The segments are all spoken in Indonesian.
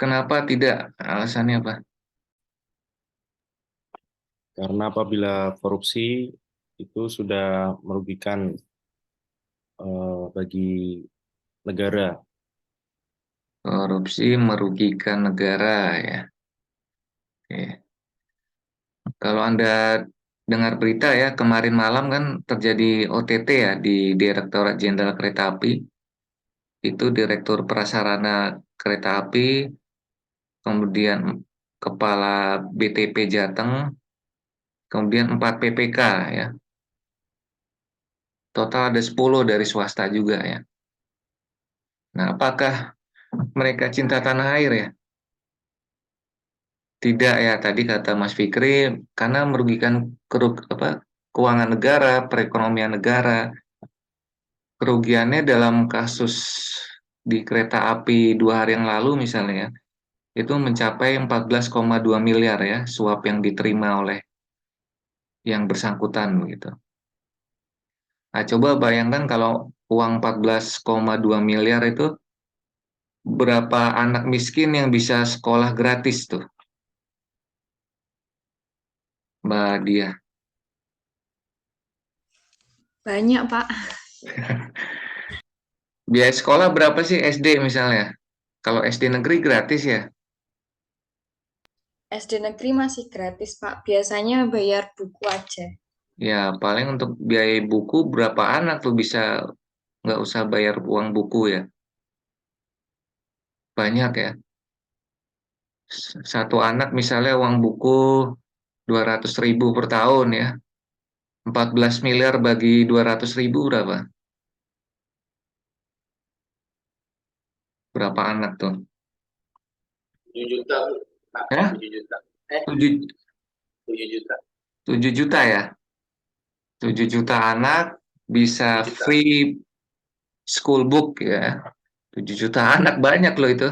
Kenapa tidak? Alasannya apa? Karena apabila korupsi itu sudah merugikan bagi negara. Korupsi merugikan negara ya. Oke. Kalau Anda dengar berita ya, kemarin malam kan terjadi OTT ya di Direktorat Jenderal Kereta Api. Itu Direktur Prasarana Kereta Api, kemudian Kepala BTP Jateng, kemudian 4 PPK ya. Total ada 10 dari swasta juga ya. Nah, apakah mereka cinta tanah air ya? Tidak ya, tadi kata Mas Fikri, karena merugikan keuangan negara, perekonomian negara. Kerugiannya dalam kasus di kereta api 2 hari yang lalu misalnya, itu mencapai 14,2 miliar ya, suap yang diterima oleh yang bersangkutan begitu. Nah, coba bayangkan kalau uang 14,2 miliar itu berapa anak miskin yang bisa sekolah gratis tuh, Mbak Dia. Banyak, Pak. Biaya sekolah berapa sih SD misalnya? Kalau SD negeri gratis ya? SD negeri masih gratis, Pak. Biasanya bayar buku aja. Ya, paling untuk biaya buku berapa anak tuh bisa nggak usah bayar uang buku ya? Banyak ya. Satu anak misalnya uang buku 200.000 per tahun ya. 14 miliar bagi 200.000 berapa? Berapa anak tuh? 7 juta, Pak. Ya? 7 juta. 7, 7 juta. 7 juta ya? 7 juta anak bisa 7 juta. free school book ya. 7 juta anak banyak loh itu.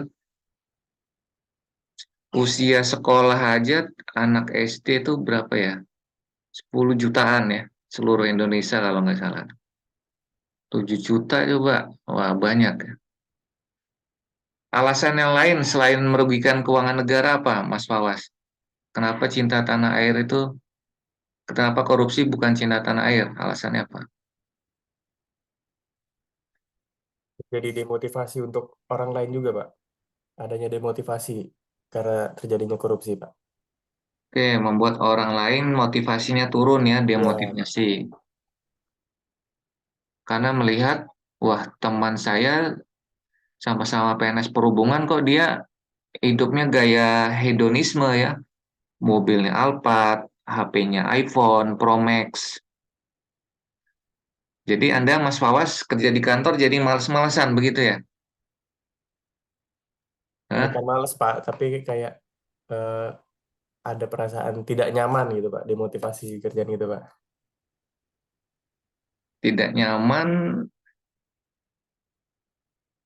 Usia sekolah aja anak SD itu berapa ya? 10 jutaan ya. Seluruh Indonesia kalau nggak salah. 7 juta coba. Wah, banyak ya. Alasan yang lain selain merugikan keuangan negara apa, Mas Fawas? Kenapa cinta tanah air itu, kenapa korupsi bukan cinta tanah air? Alasannya apa? Jadi demotivasi untuk orang lain juga, Pak. Adanya demotivasi karena terjadinya korupsi, Pak. Oke, membuat orang lain motivasinya turun ya, Ya, demotivasi. Karena melihat, wah teman saya sama-sama PNS perhubungan kok dia hidupnya gaya hedonisme ya. Mobilnya Alphard, HP-nya iPhone Pro Max. Jadi Anda, Mas Fawas, kerja di kantor jadi males-malesan begitu ya? Hah? bukan males, Pak, tapi kayak eh, ada perasaan tidak nyaman gitu, Pak. Demotivasi kerjaan gitu, Pak. Tidak nyaman.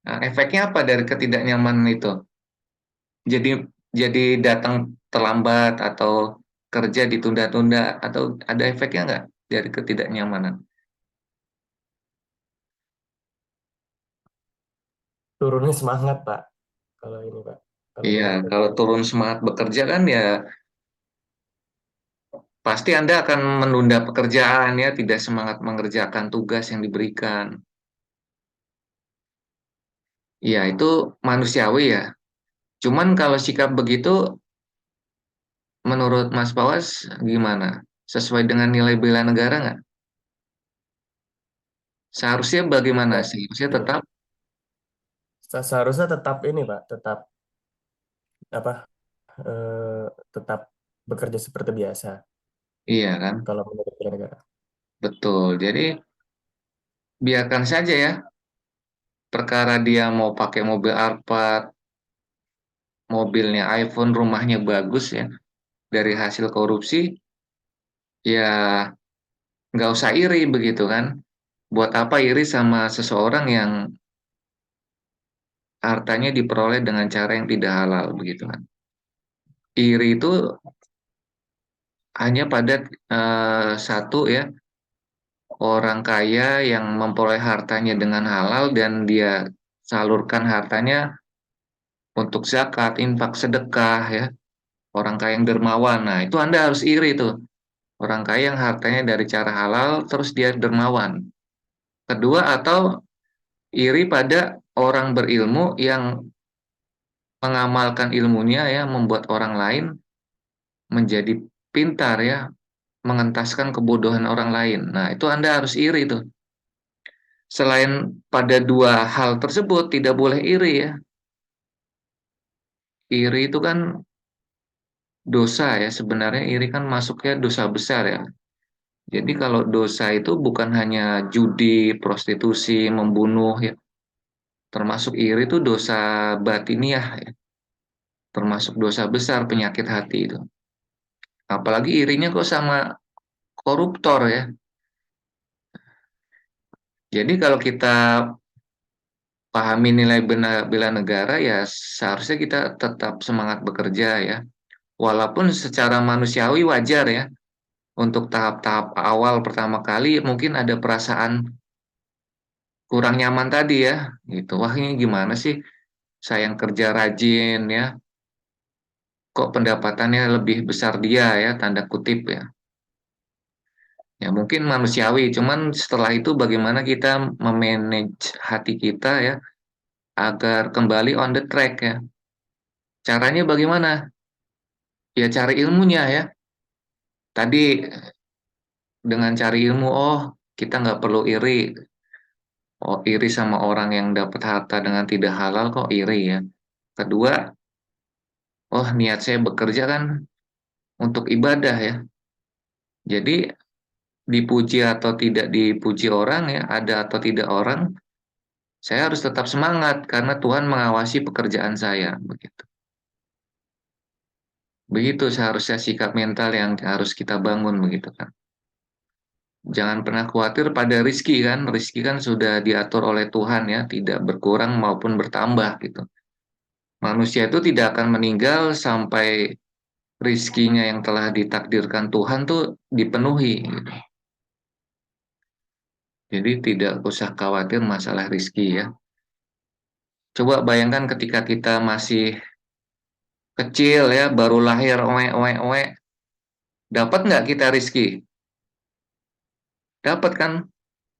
Nah, efeknya apa dari ketidaknyamanan itu? Jadi datang terlambat atau kerja ditunda-tunda atau ada efeknya nggak dari ketidaknyamanan? Turunnya semangat, Pak. Kalau ini, Pak. Kalau Iya, menurut kalau saya. turun semangat bekerja kan ya pasti Anda akan menunda pekerjaan ya, tidak semangat mengerjakan tugas yang diberikan. Iya, itu manusiawi ya. Cuman kalau sikap begitu menurut Mas Pawas gimana? Sesuai dengan nilai bela negara nggak? Seharusnya bagaimana? Ya, Seharusnya ya. tetap, Seharusnya tetap ini, Pak. Tetap apa? Tetap bekerja seperti biasa. iya kan? Kalau menurut bela negara. Betul. Jadi biarkan saja ya. Perkara dia mau pakai mobil Alphard, mobilnya iPhone, rumahnya bagus ya. Dari hasil korupsi, ya nggak usah iri begitu kan. Buat apa iri sama seseorang yang hartanya diperoleh dengan cara yang tidak halal begitu kan. Iri itu hanya pada satu ya, orang kaya yang memperoleh hartanya dengan halal dan dia salurkan hartanya untuk zakat, infak, sedekah ya, orang kaya yang dermawan. Nah, itu Anda harus iri tuh. Orang kaya yang hartanya dari cara halal terus dia dermawan. Kedua, atau iri pada orang berilmu yang mengamalkan ilmunya ya, membuat orang lain menjadi pintar ya, mengentaskan kebodohan orang lain. Nah, itu Anda harus iri tuh. Selain pada dua hal tersebut tidak boleh iri ya. Iri itu kan dosa ya, sebenarnya iri kan masuknya dosa besar ya. Jadi kalau dosa itu bukan hanya judi, prostitusi, membunuh ya, termasuk iri itu dosa batiniah ya, termasuk dosa besar, penyakit hati itu. Apalagi irinya kok sama koruptor ya. Jadi kalau kita pahami nilai bela negara ya seharusnya kita tetap semangat bekerja ya. Walaupun secara manusiawi wajar ya, untuk tahap-tahap awal pertama kali mungkin ada perasaan kurang nyaman tadi ya, gitu. Wah, ini gimana sih? Saya yang kerja rajin ya, kok pendapatannya lebih besar dia ya, tanda kutip ya. Ya mungkin manusiawi, cuman setelah itu bagaimana kita memanage hati kita ya agar kembali on the track ya. Caranya bagaimana? Ya cari ilmunya ya. Tadi dengan cari ilmu, oh kita nggak perlu iri. Oh iri sama orang yang dapat harta dengan tidak halal kok iri ya. Kedua, oh niat saya bekerja kan untuk ibadah ya. Jadi dipuji atau tidak dipuji orang ya, ada atau tidak orang, saya harus tetap semangat karena Tuhan mengawasi pekerjaan saya begitu. Begitu seharusnya sikap mental yang harus kita bangun begitu kan. Jangan pernah khawatir pada rizki kan, rizki kan sudah diatur oleh Tuhan ya, tidak berkurang maupun bertambah gitu. Manusia itu tidak akan meninggal sampai rizkinya yang telah ditakdirkan Tuhan tuh dipenuhi gitu. Jadi tidak usah khawatir masalah rizki ya. Coba bayangkan ketika kita masih kecil ya, baru lahir, oe, oe, oe, dapat nggak kita rizki? Dapat kan,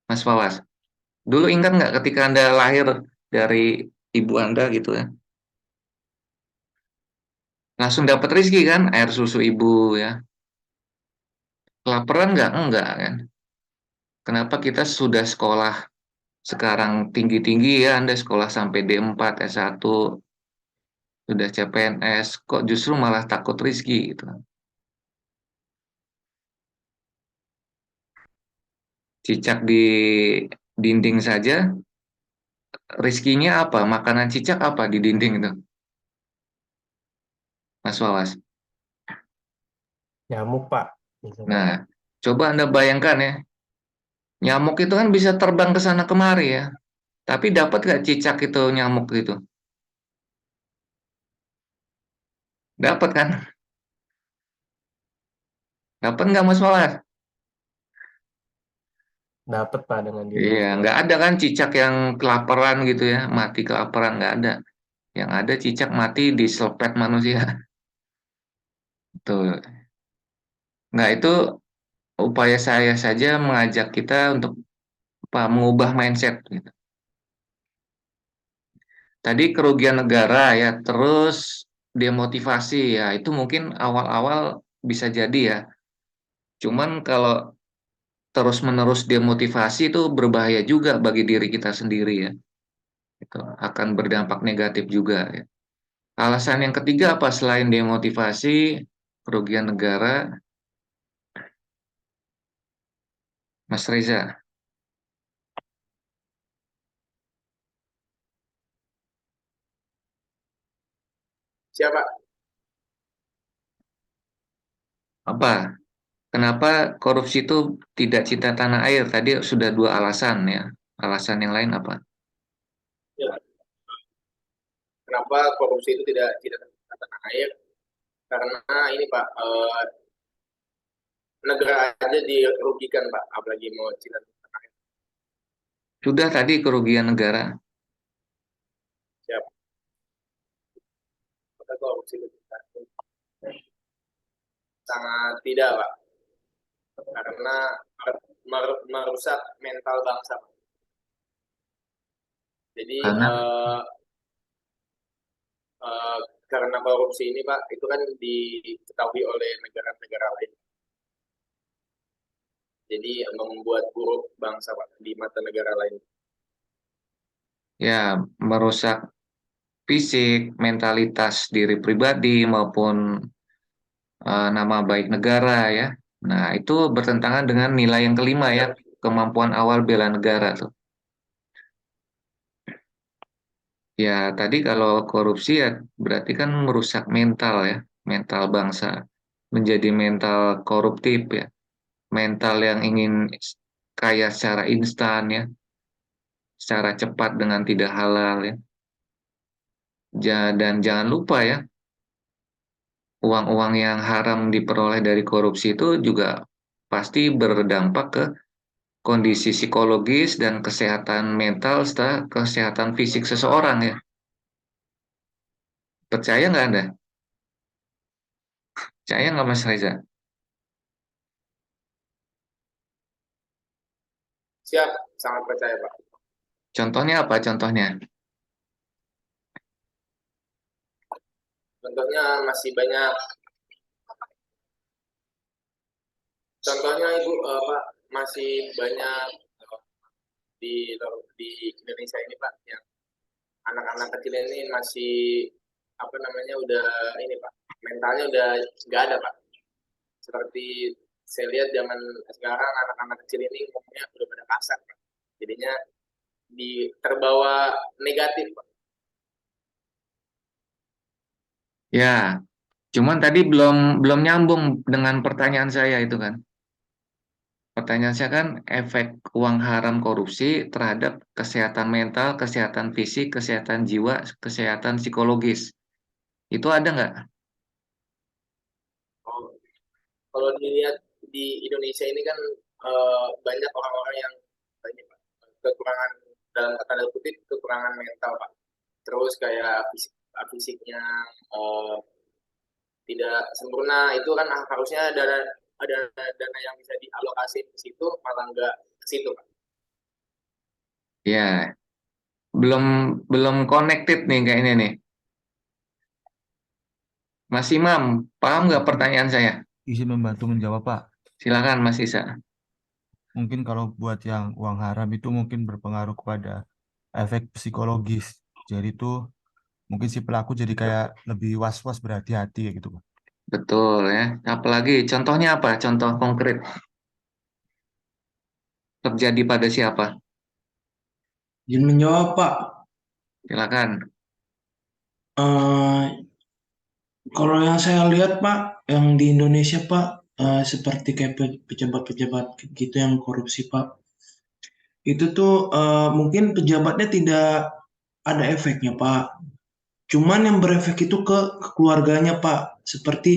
Mas Fawas? Dulu ingat nggak ketika Anda lahir dari ibu Anda gitu ya? Langsung dapat rizki kan, air susu ibu ya. Kelaparan nggak? Enggak kan. Kenapa kita sudah sekolah sekarang tinggi-tinggi ya, Anda sekolah sampai D4, S1, sudah CPNS, kok justru malah takut rizki gitu. Cicak di dinding saja, rizkinya apa? Makanan cicak apa di dinding itu, Mas Wawas? Nyamuk, Pak. Biasanya. Nah, coba Anda bayangkan ya, nyamuk itu kan bisa terbang ke sana kemari ya, tapi dapat nggak cicak itu nyamuk itu? Dapat kan? Dapat nggak Mas Wawas? Dapat, Pak, dengan dirinya Iya, sendiri. nggak ada kan cicak yang kelaparan gitu ya, mati kelaparan nggak ada. Yang ada cicak mati diselepet manusia. Tuh. Nah, itu upaya saya saja mengajak kita untuk apa, mengubah mindset gitu. Tadi kerugian negara ya, terus demotivasi ya, itu mungkin awal-awal bisa jadi ya. Cuman kalau terus-menerus demotivasi itu berbahaya juga bagi diri kita sendiri ya. Itu akan berdampak negatif juga ya. Alasan yang ketiga apa selain demotivasi, kerugian negara, Mas Reza? Siapa? Apa? Kenapa korupsi itu tidak cinta tanah air? Tadi sudah dua alasan ya. Alasan yang lain apa? Ya. Kenapa korupsi itu tidak tanah air? Karena ini Pak, negara aja dirugikan Pak, apalagi mau cinta tanah air. Sudah tadi kerugian negara. Siap. apakah korupsi itu sangat tidak, Pak, karena merusak mental bangsa. Jadi Karena karena korupsi ini, Pak, itu kan diketahui oleh negara-negara lain. Jadi membuat buruk bangsa, Pak, di mata negara lain. ya merusak fisik, mentalitas diri pribadi maupun nama baik negara ya. Nah, itu bertentangan dengan nilai yang kelima ya, kemampuan awal bela negara tuh. Ya, tadi kalau korupsi ya berarti kan merusak mental ya, mental bangsa. Menjadi mental koruptif ya, mental yang ingin kaya secara instan ya, secara cepat dengan tidak halal ya. Dan jangan lupa ya, uang-uang yang haram diperoleh dari korupsi itu juga pasti berdampak ke kondisi psikologis dan kesehatan mental serta kesehatan fisik seseorang ya. Percaya nggak Anda? Percaya nggak Mas Reza? Siap, sangat percaya, Pak. Contohnya apa contohnya? Contohnya masih banyak. Contohnya Ibu, Pak, masih banyak di di Indonesia ini, Pak, yang anak-anak kecil ini masih apa namanya udah ini, Pak, mentalnya udah nggak ada, Pak. Seperti saya lihat zaman sekarang anak-anak kecil ini ngomongnya udah pada kasar, Pak. Jadinya terbawa negatif, Pak. Ya, cuman tadi belum belum nyambung dengan pertanyaan saya itu kan. Pertanyaan saya kan efek uang haram korupsi terhadap kesehatan mental, kesehatan fisik, kesehatan jiwa, kesehatan psikologis. Itu ada nggak? Oh, kalau dilihat di Indonesia ini kan banyak orang-orang yang ini, Pak, kekurangan dalam tanda kutip kekurangan mental, Pak. Terus kayak fisiknya eh, tidak sempurna, itu kan harusnya ada dana yang bisa dialokasi ke situ, malah nggak ke situ, Pak. Ya, belum belum connected nih kayaknya nih. Mas Imam, paham nggak pertanyaan saya? Izin membantu menjawab, Pak. Silakan Mas Isa. Mungkin kalau buat yang uang haram itu mungkin berpengaruh kepada efek psikologis. Jadi itu mungkin si pelaku jadi kayak lebih was-was berhati-hati kayak gitu, Pak. Betul ya. Apalagi contohnya apa? Contoh konkret terjadi pada siapa? Izin menjawab, Pak. Silakan. Eh, Kalau yang saya lihat, Pak, yang di Indonesia, Pak, seperti kayak pejabat-pejabat gitu yang korupsi, Pak. Itu tuh mungkin pejabatnya tidak ada efeknya, Pak. Cuman yang berefek itu ke keluarganya, Pak. Seperti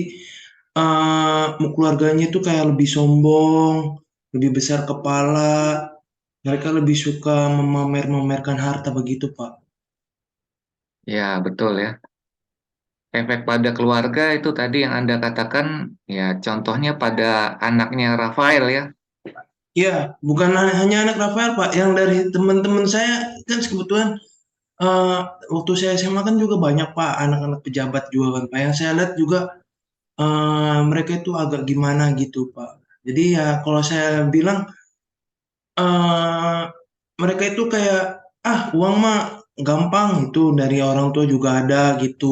keluarganya itu kayak lebih sombong, lebih besar kepala. Mereka lebih suka memamerkan harta begitu, Pak. Ya, betul ya. Efek pada keluarga itu tadi yang Anda katakan, ya contohnya pada anaknya Rafael ya. Ya, bukan hanya anak Rafael, Pak. Yang dari teman-teman saya kan kebetulan eh, waktu saya SMA kan juga banyak, Pak, anak-anak pejabat juga kan, Pak. Yang saya lihat juga mereka itu agak gimana gitu, Pak. Jadi ya kalau saya bilang eh mereka itu kayak uang mah gampang itu dari orang tua juga ada gitu.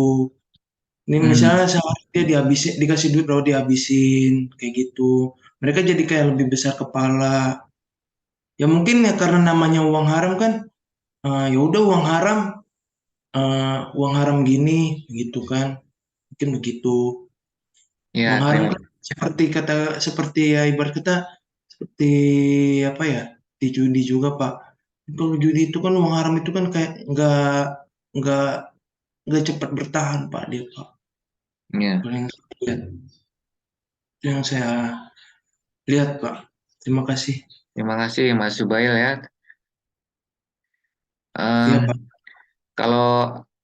Ini misalnya Hmm, sehari dia dihabisin, dikasih duit lalu dihabisin kayak gitu. Mereka jadi kayak lebih besar kepala. Ya mungkin ya karena namanya uang haram kan, ya udah uang haram gini gitu kan. Mungkin begitu. Uang ya haram terima. kan seperti ya ibarat kita seperti apa ya di judi juga, Pak. Kalau judi itu kan uang haram itu kan kayak nggak nggak cepat bertahan, Pak, dia, Pak. Ya, Kalau yang saya lihat, itu yang saya lihat, Pak. Terima kasih. terima kasih Mas Subail ya. Iya, Em, Pak. kalau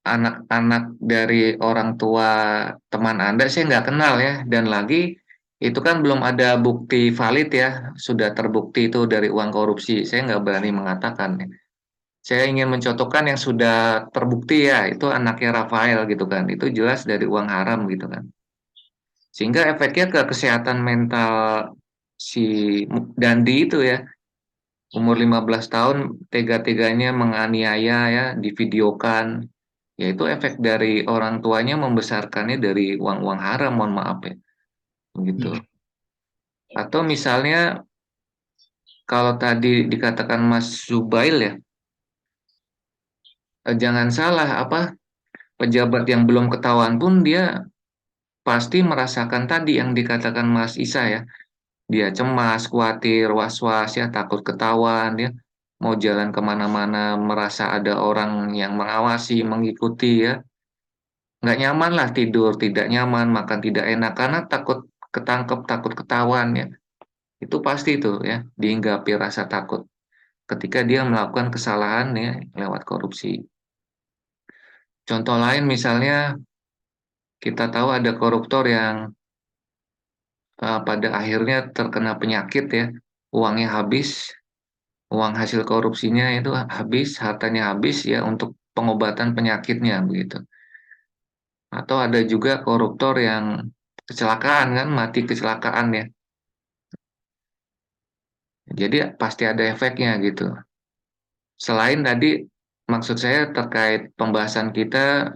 anak-anak dari orang tua teman Anda saya nggak kenal ya. Dan lagi itu kan belum ada bukti valid ya, sudah terbukti itu dari uang korupsi. Saya nggak berani mengatakan ya. Saya ingin mencontohkan yang sudah terbukti ya, itu anaknya Rafael gitu kan. Itu jelas dari uang haram gitu kan. Sehingga efeknya ke kesehatan mental si Dandi itu ya, umur 15 tahun tega-teganya menganiaya ya, divideokan. Yaitu efek dari orang tuanya membesarkannya dari uang-uang haram, mohon maaf ya. Begitu. Atau misalnya kalau tadi dikatakan Mas Zubail ya, jangan salah apa pejabat yang belum ketahuan pun dia pasti merasakan tadi yang dikatakan Mas Isa ya. Dia cemas, khawatir, was-was ya, takut ketahuan ya. Mau jalan kemana-mana merasa ada orang yang mengawasi, mengikuti ya. Nggak nyaman lah tidur, tidak nyaman, makan tidak enak karena takut ketangkep, takut ketahuan ya. Itu pasti itu ya, dihinggapi rasa takut ketika dia melakukan kesalahan ya lewat korupsi. Contoh lain misalnya kita tahu ada koruptor yang pada akhirnya terkena penyakit ya, uangnya habis, uang hasil korupsinya itu habis, hartanya habis ya untuk pengobatan penyakitnya begitu. Atau ada juga koruptor yang kecelakaan kan, mati kecelakaan ya. Jadi pasti ada efeknya gitu. Selain tadi maksud saya terkait pembahasan kita,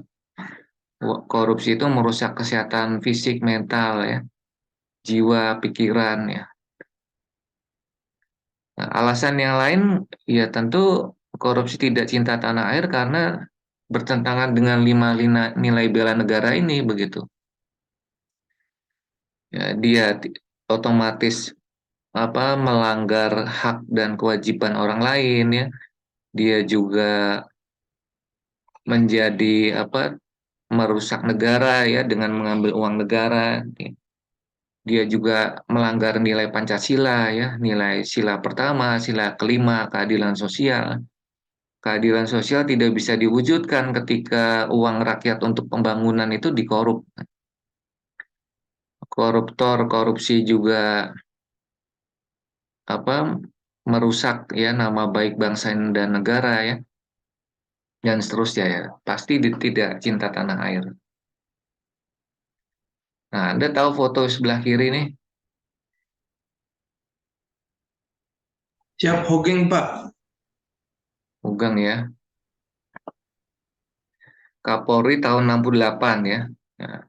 korupsi itu merusak kesehatan fisik, mental ya, jiwa, pikiran ya. Nah, alasan yang lain ya tentu korupsi tidak cinta tanah air karena bertentangan dengan nilai bela negara ini begitu. Ya, dia otomatis apa melanggar hak dan kewajiban orang lain ya. Dia juga menjadi apa merusak negara ya dengan mengambil uang negara. Dia juga melanggar nilai Pancasila ya, nilai sila pertama, sila kelima, keadilan sosial. Keadilan sosial tidak bisa diwujudkan ketika uang rakyat untuk pembangunan itu dikorup. Koruptor, korupsi juga apa merusak ya nama baik bangsa dan negara ya dan seterusnya ya. Pasti tidak cinta tanah air. Nah, Anda tahu foto sebelah kiri nih? Siap Hogeng Pak. Ugeng ya. Kapolri tahun 68 ya. Nah,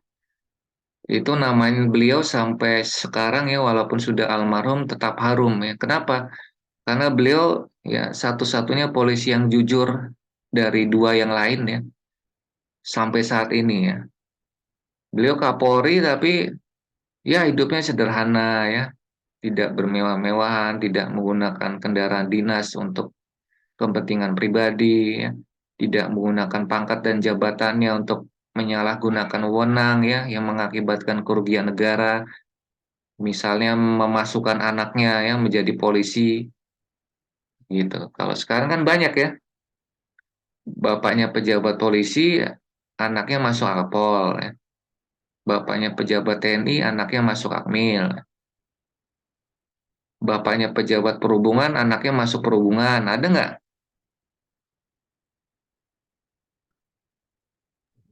itu namanya beliau sampai sekarang ya walaupun sudah almarhum tetap harum ya. Kenapa? Karena beliau ya satu-satunya polisi yang jujur dari dua yang lain ya sampai saat ini ya. Beliau Kapolri tapi ya hidupnya sederhana ya, tidak bermewah-mewahan, tidak menggunakan kendaraan dinas untuk kepentingan pribadi ya, tidak menggunakan pangkat dan jabatannya untuk menyalahgunakan wewenang ya yang mengakibatkan kerugian negara, misalnya memasukkan anaknya ya menjadi polisi gitu. Kalau sekarang kan banyak ya, bapaknya pejabat polisi, anaknya masuk Akpol ya. Bapaknya pejabat TNI, anaknya masuk Akmil. Bapaknya pejabat perhubungan, anaknya masuk perhubungan. Ada nggak?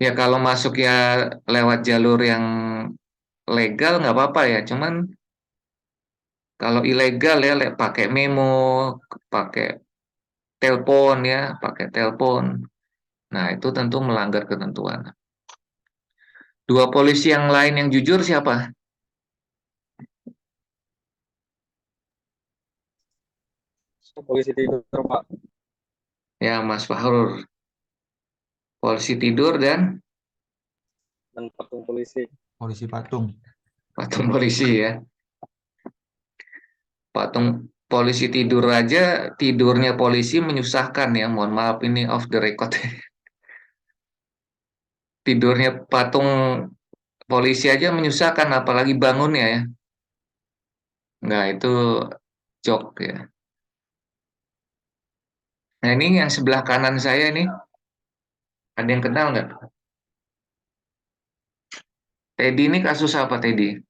Ya kalau masuk ya lewat jalur yang legal nggak apa-apa ya. Cuman kalau ilegal ya pakai memo, pakai telepon ya, pakai telepon. Nah itu tentu melanggar ketentuan. Dua polisi yang lain yang jujur siapa? Polisi tidur Pak Ya Mas Fahrur. Polisi tidur dan dan patung polisi. Polisi patung. patung polisi ya. Patung polisi tidur aja, tidurnya polisi menyusahkan ya. Mohon maaf ini off the record. Tidurnya patung polisi aja menyusahkan, apalagi bangunnya ya. Nggak, itu joke ya. Nah ini yang sebelah kanan saya nih, Ada yang kenal nggak? Teddy ini kasus apa Teddy?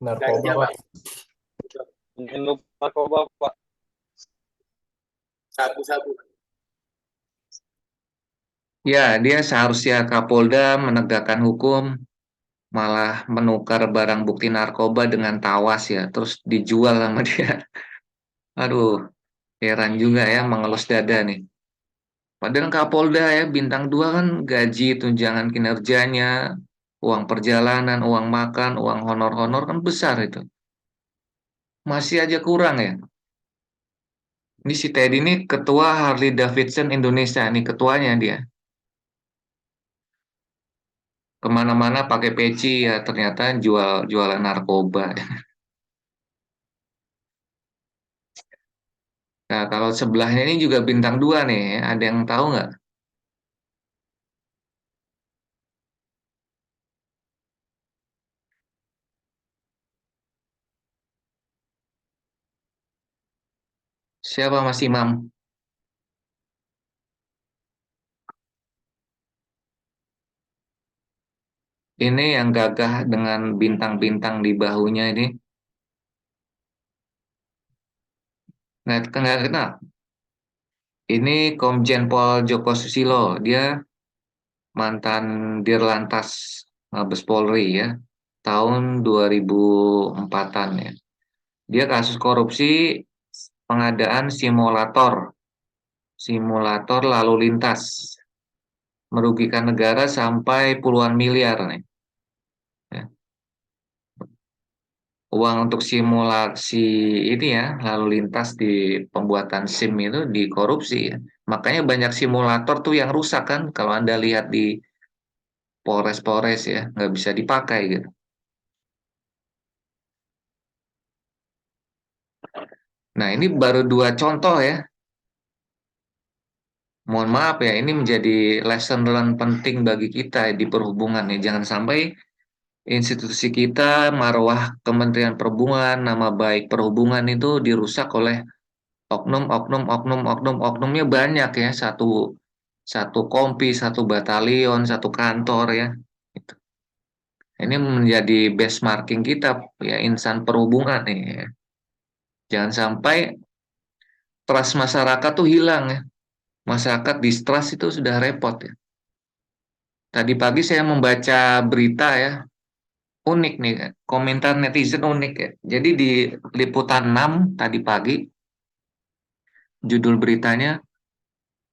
Narkoba, Ganja, Pak. Pak. Minum narkoba, Pak. Sabu-sabu. Ya, dia seharusnya Kapolda menegakkan hukum, malah menukar barang bukti narkoba dengan tawas ya, terus dijual sama dia. Aduh, heran juga ya, mengelus dada nih. Padahal Kapolda ya, bintang 2 kan gaji, tunjangan kinerjanya, uang perjalanan, uang makan, uang honor-honor kan besar itu. Masih aja kurang ya. Ini si Teddy ini ketua Harley Davidson Indonesia, nih ketuanya dia. Kemana-mana pakai peci ya, ternyata jualan narkoba. Nah, kalau sebelahnya ini juga bintang 2 nih, ada yang tahu nggak? Siapa Mas Imam? Ini yang gagah dengan bintang-bintang di bahunya ini. Nggak kenal. Ini Komjen Pol Joko Susilo. Dia mantan Dirlantas Mabes Polri ya. Tahun 2004-an ya. Dia kasus korupsi pengadaan simulator lalu lintas, merugikan negara sampai puluhan miliar nih. Ya. Uang untuk simulasi ini ya, lalu lintas di pembuatan SIM itu dikorupsi ya. Makanya banyak simulator tuh yang rusak kan, kalau Anda lihat di Polres-Polres ya, nggak bisa dipakai gitu. Nah, ini baru 2 contoh ya. Mohon maaf ya, ini menjadi lesson learn penting bagi kita di perhubungan ya. Jangan sampai institusi kita, marwah Kementerian Perhubungan, nama baik perhubungan itu dirusak oleh oknum, oknum, oknum, oknum, oknumnya banyak ya. Satu satu kompi, satu batalion, satu kantor ya. Gitu. Ini menjadi benchmarking kita ya, insan perhubungan nih ya. Jangan sampai trust masyarakat tuh hilang ya. Masyarakat distrust itu sudah repot ya. Tadi pagi saya membaca berita ya, unik nih, komentar netizen unik ya. Jadi di Liputan 6 tadi pagi, judul beritanya,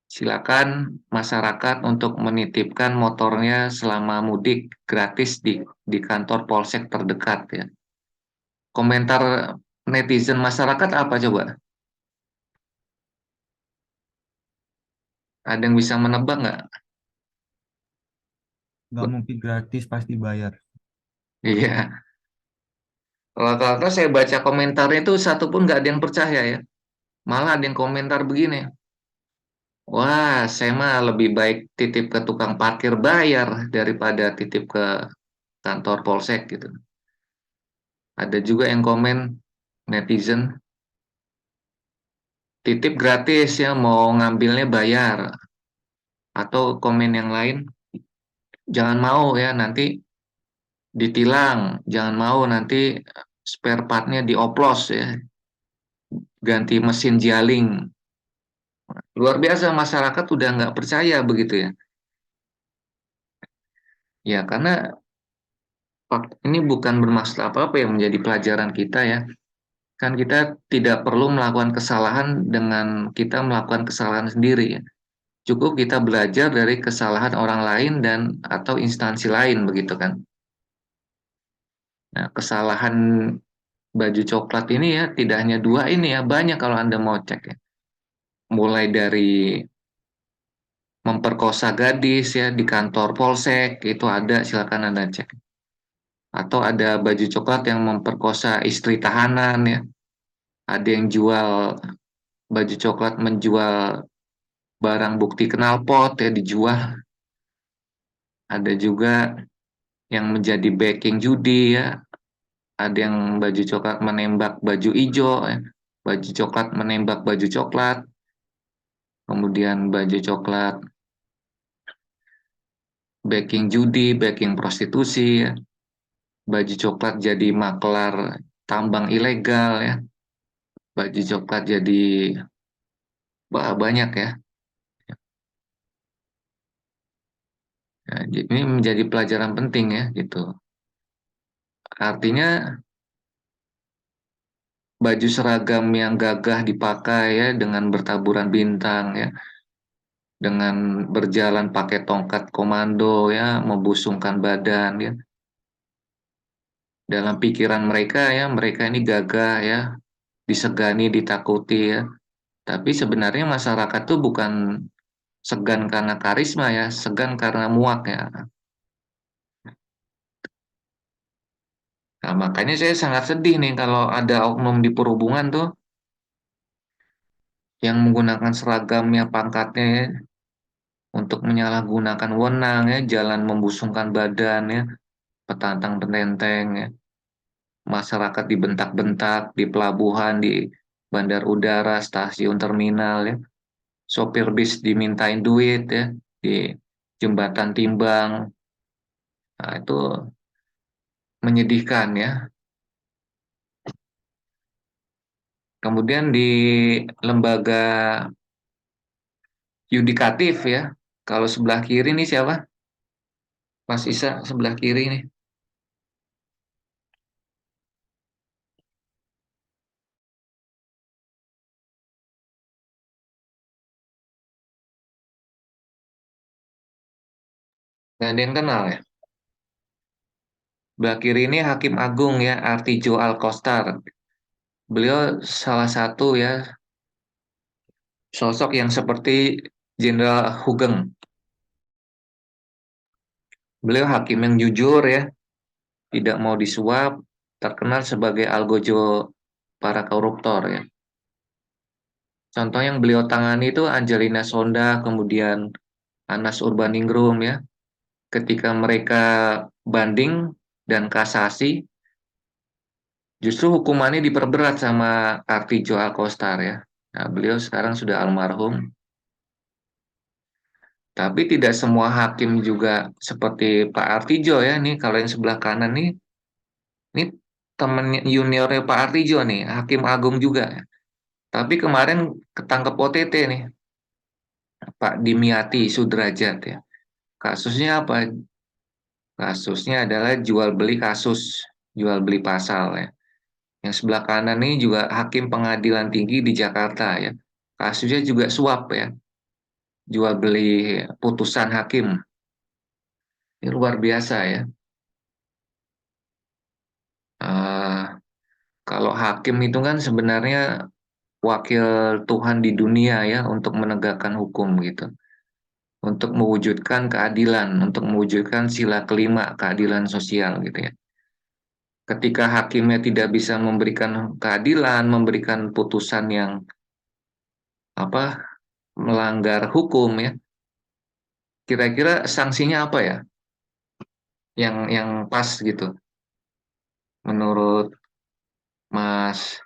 silakan masyarakat untuk menitipkan motornya selama mudik gratis di kantor polsek terdekat ya. Komentar netizen masyarakat apa coba? Ada yang bisa menebak nggak? Nggak mungkin gratis, pasti bayar. Iya, rata-rata saya baca komentarnya itu satu pun nggak ada yang percaya ya. Malah ada yang komentar begini, wah, saya mah lebih baik titip ke tukang parkir bayar daripada titip ke kantor polsek gitu. Ada juga yang komen netizen, titip gratis ya, mau ngambilnya bayar. Atau komen yang lain, jangan mau ya nanti ditilang, jangan mau nanti spare partnya dioplos ya, ganti mesin jaling. Luar biasa masyarakat udah nggak percaya begitu ya. Ya karena ini bukan bermaksud apa-apa yang menjadi pelajaran kita ya. Kan kita tidak perlu melakukan kesalahan dengan kita melakukan kesalahan sendiri ya. Cukup kita belajar dari kesalahan orang lain dan atau instansi lain begitu kan. Nah, kesalahan baju coklat ini ya tidak hanya 2 ini ya, banyak kalau Anda mau cek ya. Mulai dari memperkosa gadis ya di kantor polsek itu ada, silakan Anda cek. Atau ada baju coklat yang memperkosa istri tahanan ya. Ada yang jual baju coklat menjual barang bukti knalpot ya dijual. Ada juga yang menjadi backing judi ya. Ada yang baju coklat menembak baju hijau ya. Baju coklat menembak baju coklat. kemudian baju coklat backing judi, backing prostitusi, ya. Baju coklat jadi maklar tambang ilegal, ya. Baju coklat jadi banyak ya. Ya, ini menjadi pelajaran penting ya gitu. Artinya baju seragam yang gagah dipakai ya dengan bertaburan bintang ya, dengan berjalan pakai tongkat komando ya, membusungkan badan ya. Dalam pikiran mereka ya, mereka ini gagah ya, disegani, ditakuti ya. Tapi sebenarnya masyarakat tuh bukan segan karena karisma ya, segan karena muak ya. Nah, makanya saya sangat sedih nih kalau ada oknum di perhubungan tuh yang menggunakan seragamnya, pangkatnya ya, untuk menyalahgunakan wewenang ya, jalan membusungkan badan ya, petantang petenteng ya. Masyarakat dibentak-bentak di pelabuhan, di bandar udara, stasiun terminal ya. Sopir bis dimintain duit ya di jembatan timbang. Nah, itu menyedihkan ya. Kemudian di lembaga yudikatif ya. Kalau sebelah kiri nih siapa? Mas Isa sebelah kiri nih. Nggak ada yang kenal ya. Sebelah kiri ini Hakim Agung ya, Artijo Alkostar. Beliau salah satu ya sosok yang seperti Jenderal Hugeng. Beliau hakim yang jujur ya, tidak mau disuap, terkenal sebagai algojo para koruptor ya. Contoh yang beliau tangani itu Angelina Sonda, kemudian Anas Urbaningrum ya. Ketika mereka banding dan kasasi, justru hukumannya diperberat sama Artijo Alkostar ya. Nah, beliau sekarang sudah almarhum. Tapi tidak semua hakim juga seperti Pak Artijo ya. Nih kalau yang sebelah kanan nih temen juniornya Pak Artijo nih, Hakim Agung juga. Tapi kemarin ketangkep OTT nih, Pak Dimyati Sudrajat ya. Kasusnya apa? Kasusnya adalah jual beli kasus, jual beli pasal ya. Yang sebelah kanan ini juga Hakim Pengadilan Tinggi di Jakarta ya. Kasusnya juga suap ya, jual beli putusan hakim. Ini luar biasa ya. Eh, kalau hakim itu kan sebenarnya wakil Tuhan di dunia ya untuk menegakkan hukum gitu. Untuk mewujudkan keadilan, untuk mewujudkan sila kelima keadilan sosial gitu ya. Ketika hakimnya tidak bisa memberikan keadilan, memberikan putusan yang apa melanggar hukum ya, kira-kira sanksinya apa ya? Yang pas gitu menurut Mas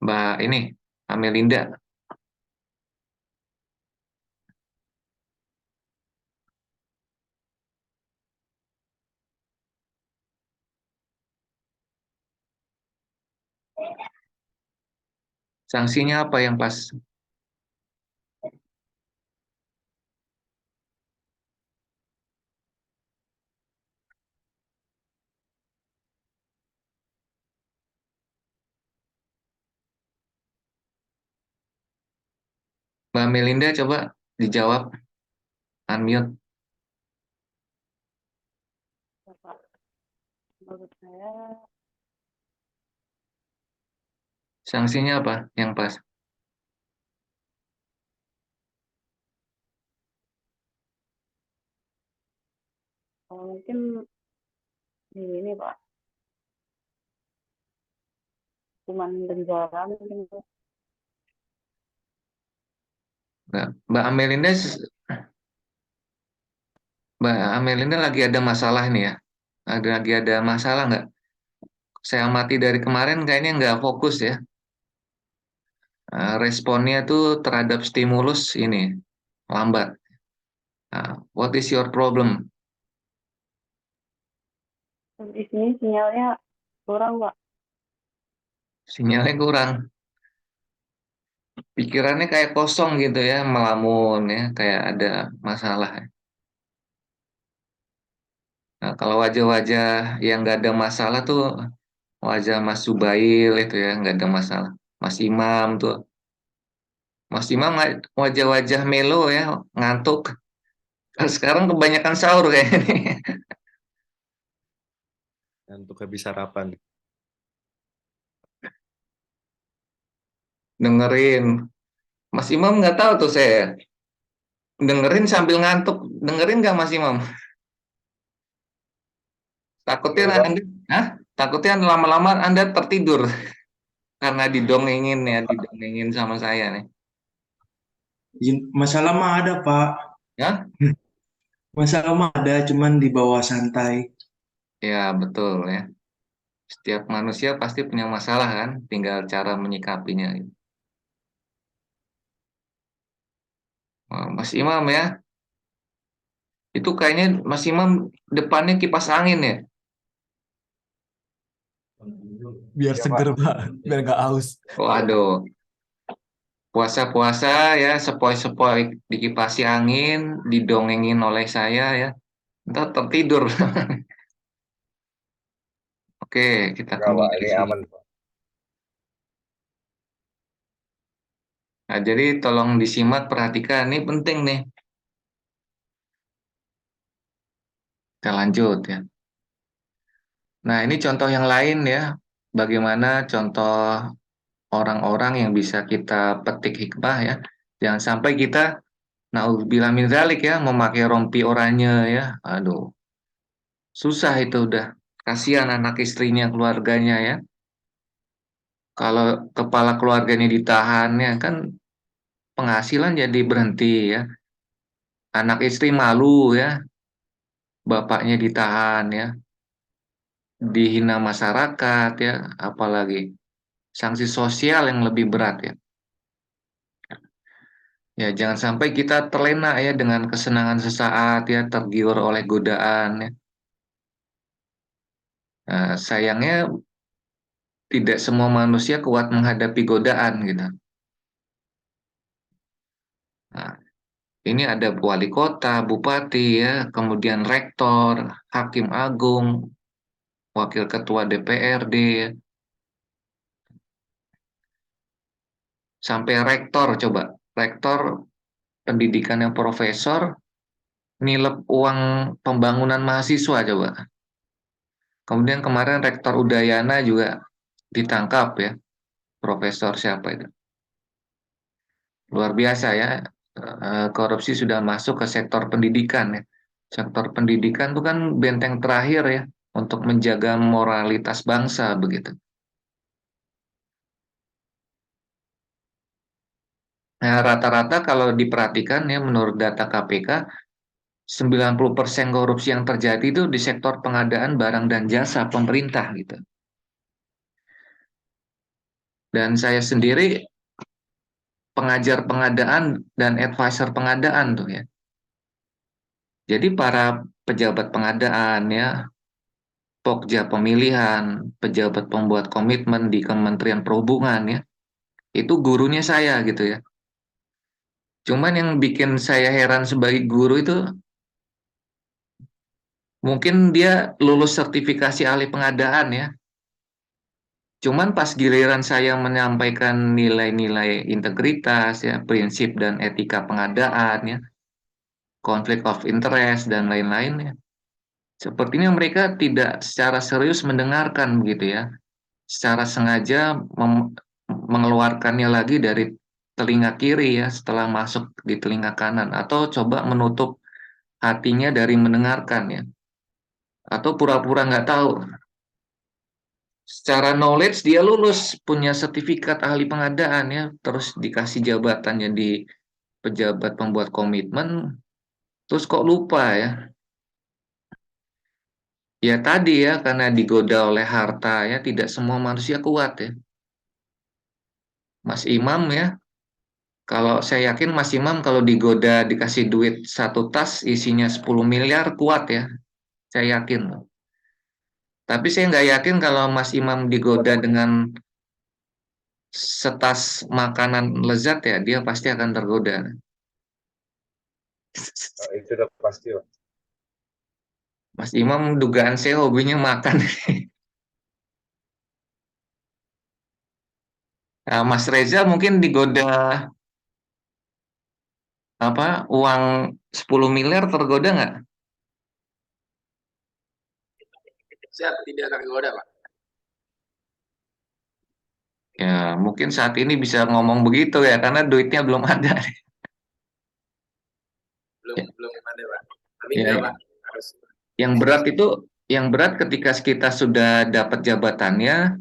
Mbak ini Amelinda. Sanksinya apa yang pas? Mbak Amelinda coba dijawab, unmute. Bapak, menurut saya Sanksinya apa yang pas? mungkin ini Pak, cuman penjara mungkin Pak. Mbak Amelinda, Mbak Amelinda lagi ada masalah nih ya? Lagi ada masalah nggak? Saya amati dari kemarin kayaknya nggak fokus ya. responnya tuh terhadap stimulus ini lambat. What is your problem? Di sini sinyalnya kurang, Pak. Sinyalnya kurang. Pikirannya kayak kosong gitu ya, melamun ya, kayak ada masalah. Nah, kalau wajah-wajah yang nggak ada masalah tuh wajah Mas Zubail itu ya, nggak ada masalah. Mas Imam tuh. Mas Imam wajah-wajah melo ya, ngantuk. Sekarang kebanyakan sahur kayak ini. Untuk habis sarapan. Dengerin. Mas Imam nggak tahu tuh saya. Dengerin sambil ngantuk. Dengerin nggak Mas Imam? Takutnya Betul, Pak. Anda, Hah? Takutnya lama-lama Anda tertidur karena didongengin sama saya nih. Masalah mah ada, Pak. Ya? Masalah mah ada, cuman di bawah santai. Ya, betul ya. Setiap manusia pasti punya masalah kan, tinggal cara menyikapinya. Mas Imam ya, itu kayaknya Mas Imam depannya kipas angin ya. Biar Iya, seger, Pak. Pak. Biar nggak haus. Waduh, puasa-puasa ya, sepoi-sepoi dikipasi angin, didongengin oleh saya ya. Ntar tertidur. Oke, kita Enggak, Pak. kembali ke Ini sini. aman, Pak. Nah, jadi tolong disimak, perhatikan, ini penting nih. Kita lanjut ya. Nah, ini contoh yang lain ya. Bagaimana contoh orang-orang yang bisa kita petik hikmah ya. Jangan sampai kita, naudzubillah min dzalik ya, memakai rompi oranye ya. Aduh, susah itu udah. Kasihan anak istrinya, keluarganya ya. Kalau kepala keluarganya ditahan ya kan penghasilan jadi berhenti ya. Anak istri malu ya, bapaknya ditahan ya, dihina masyarakat ya, apalagi sanksi sosial yang lebih berat ya. Ya, jangan sampai kita terlena ya dengan kesenangan sesaat ya, tergiur oleh godaan ya. Nah, sayangnya tidak semua manusia kuat menghadapi godaan gitu. Nah, ini ada wali kota, bupati ya, kemudian rektor, hakim agung, wakil ketua DPRD, ya, sampai rektor coba. Rektor pendidikan yang profesor nilep uang pembangunan mahasiswa coba. Kemudian kemarin rektor Udayana juga ditangkap ya, profesor siapa itu. Luar biasa ya, korupsi sudah masuk ke sektor pendidikan ya. Sektor pendidikan itu kan benteng terakhir ya untuk menjaga moralitas bangsa begitu. Nah, rata-rata kalau diperhatikan ya menurut data KPK 90% korupsi yang terjadi itu di sektor pengadaan barang dan jasa pemerintah gitu. Dan saya sendiri pengajar pengadaan dan advisor pengadaan tuh ya. Jadi para pejabat pengadaan ya, pokja pemilihan, pejabat pembuat komitmen di Kementerian Perhubungan ya, itu gurunya saya gitu ya. Cuman yang bikin saya heran sebagai guru itu mungkin dia lulus sertifikasi ahli pengadaan ya. Cuman pas giliran saya menyampaikan nilai-nilai integritas ya, prinsip dan etika pengadaan ya, konflik of interest dan lain-lain ya. Sepertinya mereka tidak secara serius mendengarkan begitu ya. Secara sengaja mengeluarkannya lagi dari telinga kiri ya setelah masuk di telinga kanan atau coba menutup hatinya dari mendengarkan ya. Atau pura-pura nggak tahu. Secara knowledge dia lulus punya sertifikat ahli pengadaan ya, terus dikasih jabatan jadi pejabat pembuat komitmen, terus kok lupa ya. Ya tadi ya karena digoda oleh harta ya, tidak semua manusia kuat ya. Mas Imam ya, kalau saya yakin Mas Imam kalau digoda dikasih duit satu tas isinya 10 miliar kuat ya, saya yakin. Tapi saya nggak yakin kalau Mas Imam digoda dengan setas makanan lezat ya, dia pasti akan tergoda. Itu udah pasti, Pak. Mas Imam dugaan saya hobinya makan. Nah, Mas Reza mungkin digoda apa uang 10 miliar tergoda nggak? Saya tidak tergoda, Pak. Ya mungkin saat ini bisa ngomong begitu ya karena duitnya belum ada. Belum ada, Pak. Tapi Ya, enggak, ya. Pak. Harus. Yang berat ketika kita sudah dapat jabatannya,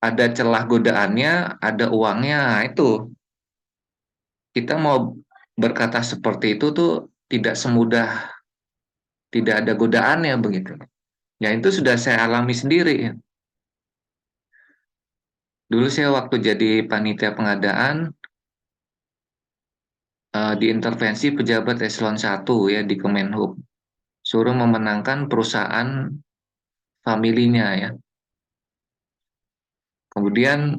ada celah godaannya, ada uangnya. Nah, itu kita mau berkata seperti itu tuh tidak semudah tidak ada godaannya begitu. Ya itu sudah saya alami sendiri. Dulu saya waktu jadi panitia pengadaan diintervensi pejabat eselon 1 ya di Kemenhub. Suruh memenangkan perusahaan familinya ya. Kemudian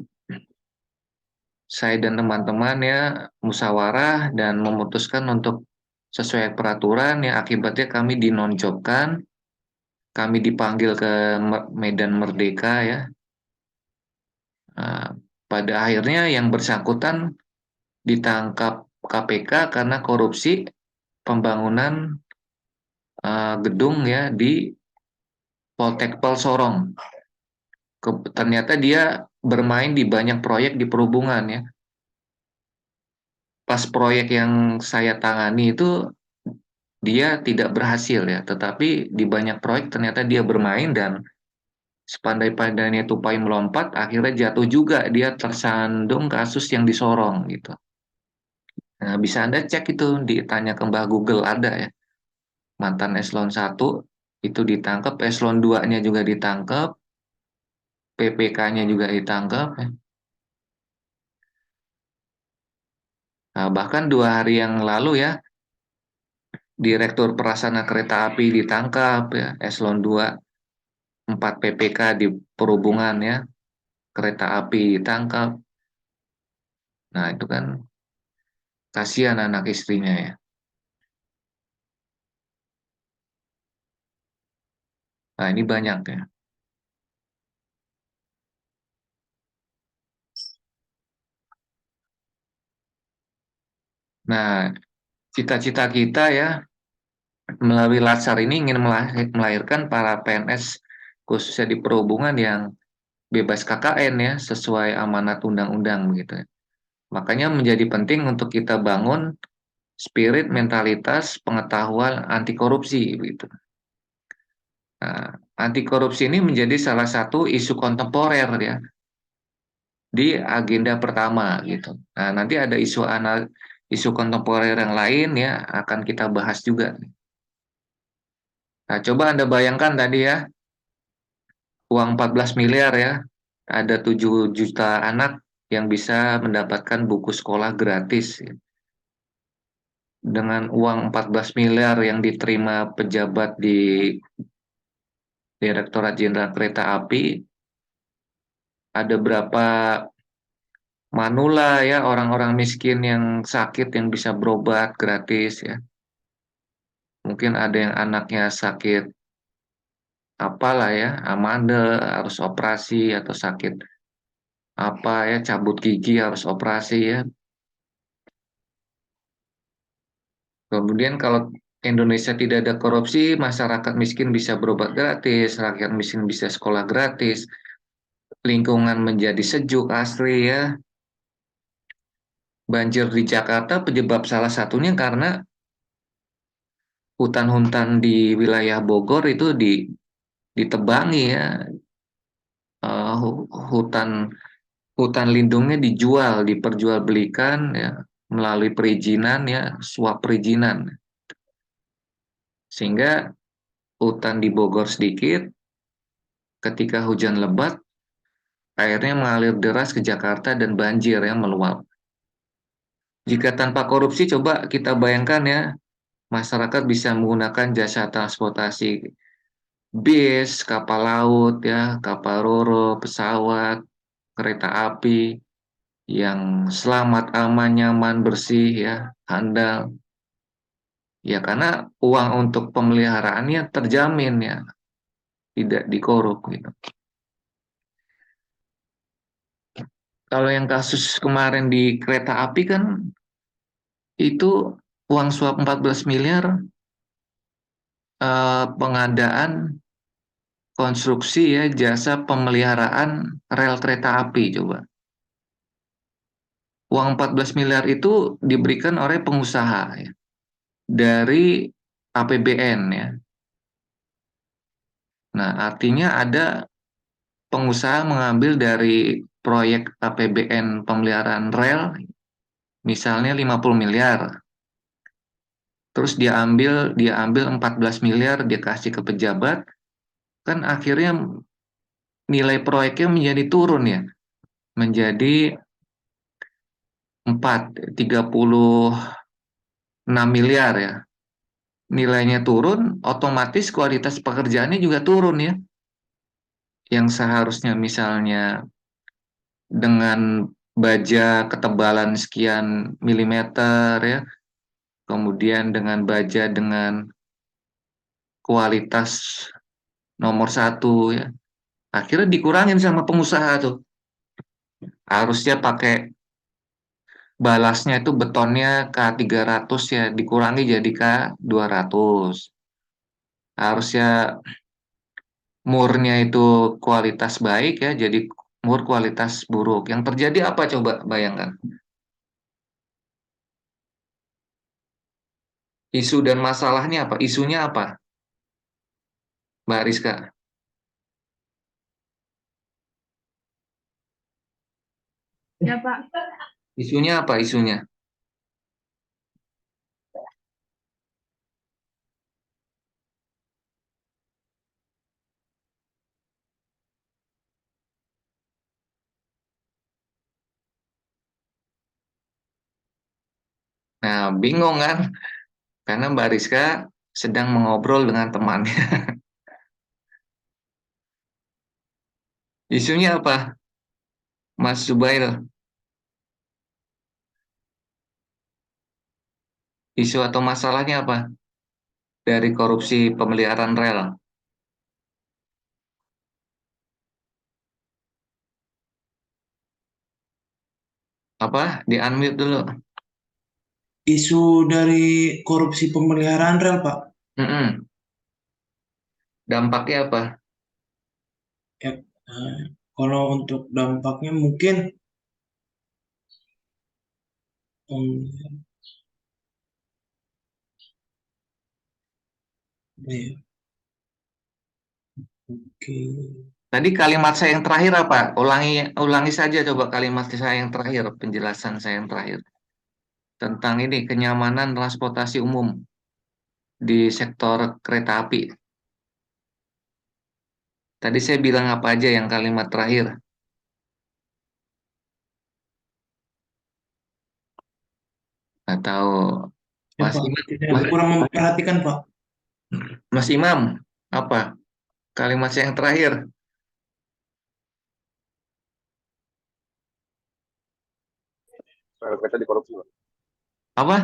saya dan teman-teman ya musyawarah dan memutuskan untuk sesuai peraturan ya akibatnya kami dinonjobkan, kami dipanggil ke Medan Merdeka ya. Nah, pada akhirnya yang bersangkutan ditangkap KPK karena korupsi pembangunan gedung ya di Poltekpel Sorong. Ternyata dia bermain di banyak proyek di perhubungan ya. Pas proyek yang saya tangani itu dia tidak berhasil ya, tetapi di banyak proyek ternyata dia bermain dan sepandai-pandainya tupai melompat, akhirnya jatuh juga dia tersandung kasus yang disorong gitu. Nah, bisa Anda cek itu, ditanya ke Mbah Google ada ya. Mantan eselon 1 itu ditangkap, eselon 2-nya juga ditangkap, PPK-nya juga ditangkap ya. Nah, bahkan 2 hari yang lalu ya, Direktur Pelaksana Kereta Api ditangkap ya, eselon 2, 4 PPK di perhubungan ya, kereta api ditangkap. Nah, itu kan kasihan anak istrinya ya. Nah, ini banyak ya. Nah, cita-cita kita ya melalui Latsar ini ingin melahirkan para PNS khususnya di perhubungan yang bebas KKN ya sesuai amanat undang-undang begitu ya. Makanya menjadi penting untuk kita bangun spirit, mentalitas, pengetahuan anti korupsi begitu. Nah, anti korupsi ini menjadi salah satu isu kontemporer ya di agenda pertama gitu. Nah, nanti ada isu kontemporer yang lain ya akan kita bahas juga. Nah, coba Anda bayangkan tadi ya, uang 14 miliar ya, ada 7 juta anak yang bisa mendapatkan buku sekolah gratis. Ya. Dengan uang 14 miliar yang diterima pejabat di Direktorat Jenderal Kereta Api, ada berapa manula ya orang-orang miskin yang sakit yang bisa berobat gratis ya. Mungkin ada yang anaknya sakit apalah ya, amandel harus operasi atau sakit apa ya, cabut gigi harus operasi ya. Kemudian kalau Indonesia tidak ada korupsi, masyarakat miskin bisa berobat gratis, rakyat miskin bisa sekolah gratis, lingkungan menjadi sejuk asri ya. Banjir di Jakarta penyebab salah satunya karena hutan-hutan di wilayah Bogor itu ditebangi ya. Hutan hutan lindungnya dijual, diperjualbelikan ya melalui perizinan ya, suap perizinan. Sehingga hutan di Bogor sedikit, ketika hujan lebat airnya mengalir deras ke Jakarta dan banjir yang meluap. Jika tanpa korupsi, coba kita bayangkan ya, masyarakat bisa menggunakan jasa transportasi bis, kapal laut ya, kapal roro, pesawat, kereta api yang selamat, aman, nyaman, bersih ya, handal. Ya karena uang untuk pemeliharaannya terjamin ya, tidak dikorup gitu. Kalau yang kasus kemarin di kereta api kan itu uang suap 14 miliar, pengadaan konstruksi ya jasa pemeliharaan rel kereta api coba. Uang 14 miliar itu diberikan oleh pengusaha ya, dari APBN ya. Nah, artinya ada pengusaha mengambil dari proyek APBN pemeliharaan rel misalnya 50 miliar. Terus dia ambil 14 miliar dia kasih ke pejabat, kan akhirnya nilai proyeknya menjadi turun ya, menjadi 36 miliar ya. Nilainya turun, otomatis kualitas pekerjaannya juga turun ya. Yang seharusnya misalnya dengan baja ketebalan sekian milimeter ya, kemudian dengan baja dengan kualitas nomor satu ya, akhirnya dikurangin sama pengusaha tuh. Harusnya pakai balasnya itu betonnya K300 ya, dikurangi jadi K200. Harusnya murnya itu kualitas baik ya, jadi mur kualitas buruk. Yang terjadi apa coba bayangkan? Isu dan masalahnya apa? Isunya apa, Mbak Rizka? Ya, Pak. Isunya apa isunya? Nah, bingung kan? Karena Mbak Rizka sedang mengobrol dengan temannya. Isunya apa, Mas Zubair? Isu atau masalahnya apa dari korupsi pemeliharaan rel? Apa? Di-unmute dulu. Isu dari korupsi pemeliharaan rel, Pak. Mm-mm. Dampaknya apa? Ya, kalau untuk dampaknya mungkin ya, oke. Tadi kalimat saya yang terakhir apa? Ulangi saja coba kalimat saya yang terakhir, penjelasan saya yang terakhir. Tentang ini, kenyamanan transportasi umum di sektor kereta api. Tadi saya bilang apa aja yang kalimat terakhir? Atau Ya, Mas Pak. Imam, Saya kurang memperhatikan, Pak. Mas Imam, apa kalimat saya yang terakhir? Soal kereta dikorupsi, Pak. Apa?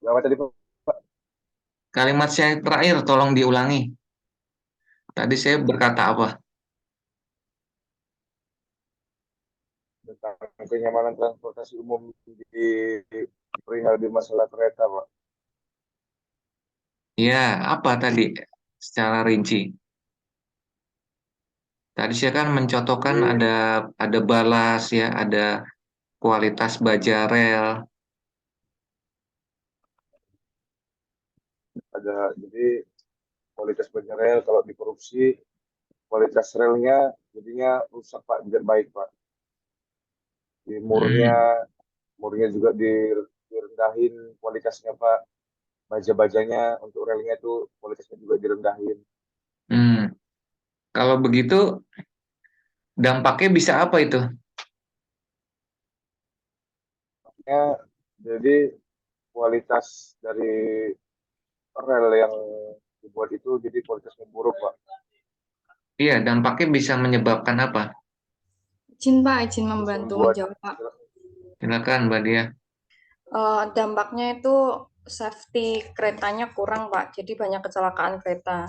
Apa tadi, Pak? Kalimat saya yang terakhir, tolong diulangi. Tadi saya berkata apa? Tentang kenyamanan transportasi umum perihal di masalah kereta, Pak. Ya, apa tadi secara rinci? Tadi saya kan mencontohkan Jadi ada balas ya, ada kualitas baja rel. jadi kualitas baja rel kalau dikorupsi, kualitas relnya jadinya rusak, Pak, tidak baik, Pak. Di murnya, Hmm, murnya juga direndahin kualitasnya, Pak. Baja-bajanya untuk relnya itu kualitasnya juga direndahin. hmm. Kalau begitu dampaknya bisa apa itu? Ya, jadi kualitas dari rel yang dibuat itu jadi kualitasnya buruk, Pak. Iya, dampaknya bisa menyebabkan apa? Izin Pak, izin Bisa membantu membuat menjawab Pak. Silakan, Mbak Dia. Dampaknya itu safety keretanya kurang Pak, jadi banyak kecelakaan kereta.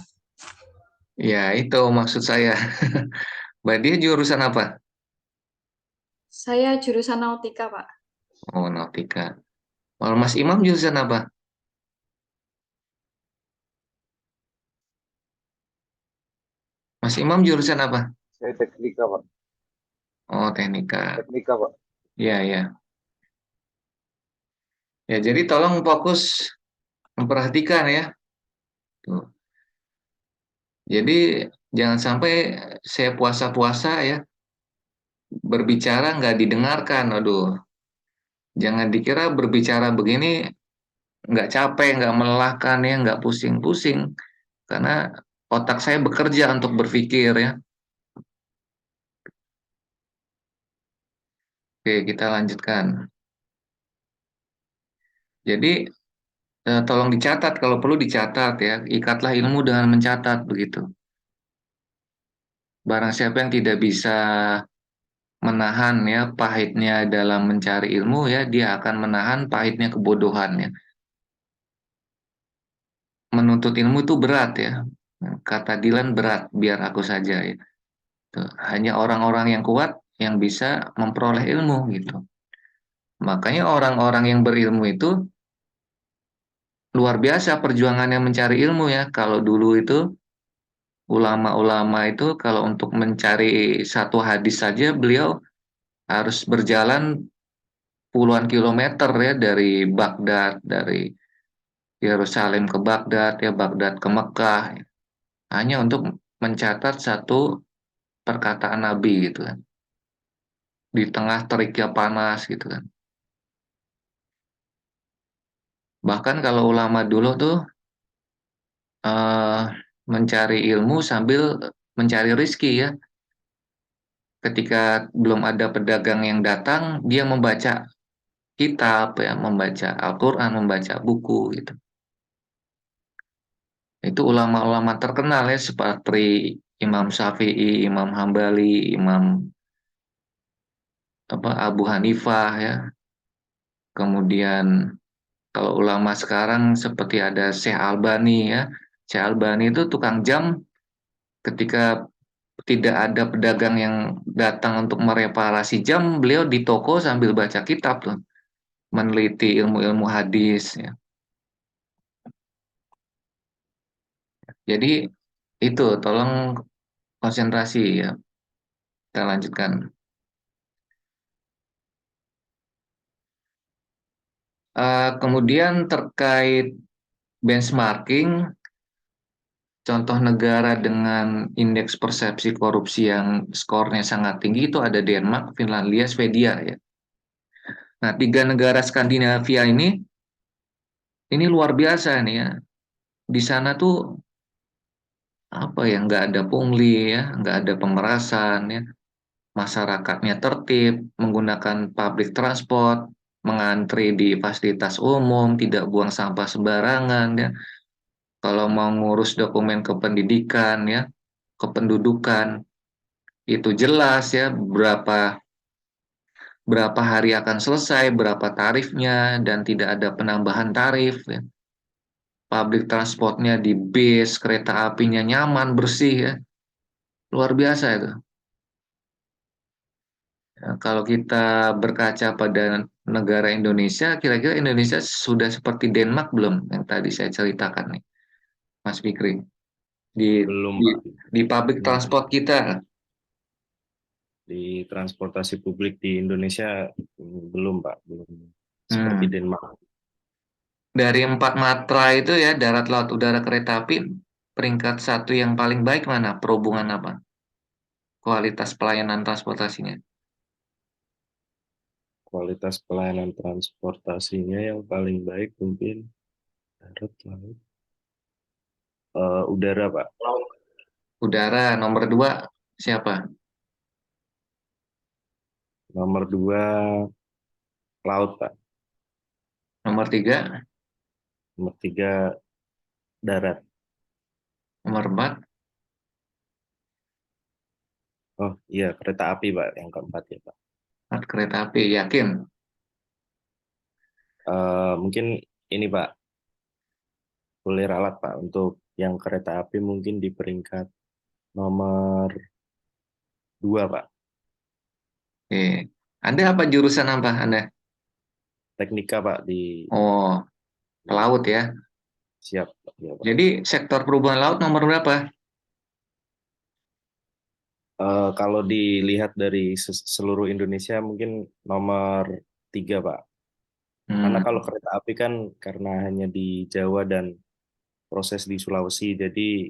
Ya, itu maksud saya. Mbak Dia jurusan apa? Saya jurusan nautika Pak. Oh, nautika. Kalau Mas Imam jurusan apa? Mas Imam jurusan apa? saya teknika, Pak. Oh, teknika. Teknika, Pak. Iya, ya. Ya, jadi tolong fokus memperhatikan ya. Tuh. Jadi jangan sampai saya puasa-puasa ya, berbicara nggak didengarkan. Aduh, jangan dikira berbicara begini nggak capek, nggak melelahkan ya, nggak pusing-pusing. Karena otak saya bekerja untuk berpikir ya. Oke, kita lanjutkan. Jadi tolong dicatat, kalau perlu dicatat ya. Ikatlah ilmu dengan mencatat begitu. Barang siapa yang tidak bisa menahan ya pahitnya dalam mencari ilmu ya, dia akan menahan pahitnya kebodohan ya. Menuntut ilmu itu berat ya. Kata Dilan berat, biar aku saja ya. Tuh, hanya orang-orang yang kuat yang bisa memperoleh ilmu gitu. Makanya orang-orang yang berilmu itu luar biasa perjuangannya mencari ilmu ya. Kalau dulu itu ulama-ulama itu kalau untuk mencari satu hadis saja beliau harus berjalan puluhan kilometer ya dari Baghdad, dari Yerusalem ke Baghdad, ya Baghdad ke Mekah, ya. Hanya untuk mencatat satu perkataan Nabi gitu kan. Di tengah teriknya panas gitu kan. Bahkan kalau ulama dulu tuh eh, mencari ilmu sambil mencari rizki ya. Ketika belum ada pedagang yang datang, dia membaca kitab ya, membaca Al-Quran, membaca buku gitu. Itu ulama-ulama terkenal ya seperti Imam Syafi'i, Imam Hambali, Imam Abu Hanifah ya. Kemudian kalau ulama sekarang seperti ada Syekh Albani ya. Syekh Albani itu tukang jam ketika tidak ada pedagang yang datang untuk mereparasi jam, beliau di toko sambil baca kitab tuh, meneliti ilmu-ilmu hadis ya. Jadi itu tolong konsentrasi ya. Kita lanjutkan. Kemudian terkait benchmarking, contoh negara dengan indeks persepsi korupsi yang skornya sangat tinggi itu ada Denmark, Finlandia, Swedia ya. Nah, tiga negara Skandinavia ini luar biasa nih ya. Di sana tuh apa ya, nggak ada pungli ya, nggak ada pemerasan ya. Masyarakatnya tertib, menggunakan public transport, mengantri di fasilitas umum, tidak buang sampah sembarangan ya. Kalau mau ngurus dokumen kependidikan ya, kependudukan, itu jelas ya berapa berapa hari akan selesai, berapa tarifnya, dan tidak ada penambahan tarif ya. Public transportnya di bis, kereta apinya nyaman, bersih ya. Luar biasa itu. Ya, kalau kita berkaca pada negara Indonesia, kira-kira Indonesia sudah seperti Denmark belum yang tadi saya ceritakan nih, Mas Fikri? Di Belum, di, Pak. di public transport kita Di transportasi publik di Indonesia belum, Pak. Belum seperti Denmark. dari 4 matra itu ya, darat, laut, udara, kereta api, peringkat satu yang paling baik mana? Perhubungan apa? Kualitas pelayanan transportasinya. Kualitas pelayanan transportasinya yang paling baik mungkin darat, laut, udara, Pak. Udara nomor 2 siapa? Nomor 2 laut, Pak. Nomor 3, Nomor 3 darat. nomor 4, Oh iya, kereta api, Pak, yang keempat ya, Pak. kereta api. Yakin? Mungkin ini, Pak, boleh ralat, Pak, untuk yang kereta api mungkin di peringkat nomor 2, Pak. Oke. Anda apa jurusan apa Anda? Teknika, Pak, Oh, pelaut ya. siap, Pak. Ya, Pak. Jadi sektor perubahan laut nomor berapa? Kalau dilihat dari seluruh Indonesia mungkin nomor 3, Pak. Karena Hmm, kalau kereta api kan karena hanya di Jawa dan proses di Sulawesi, jadi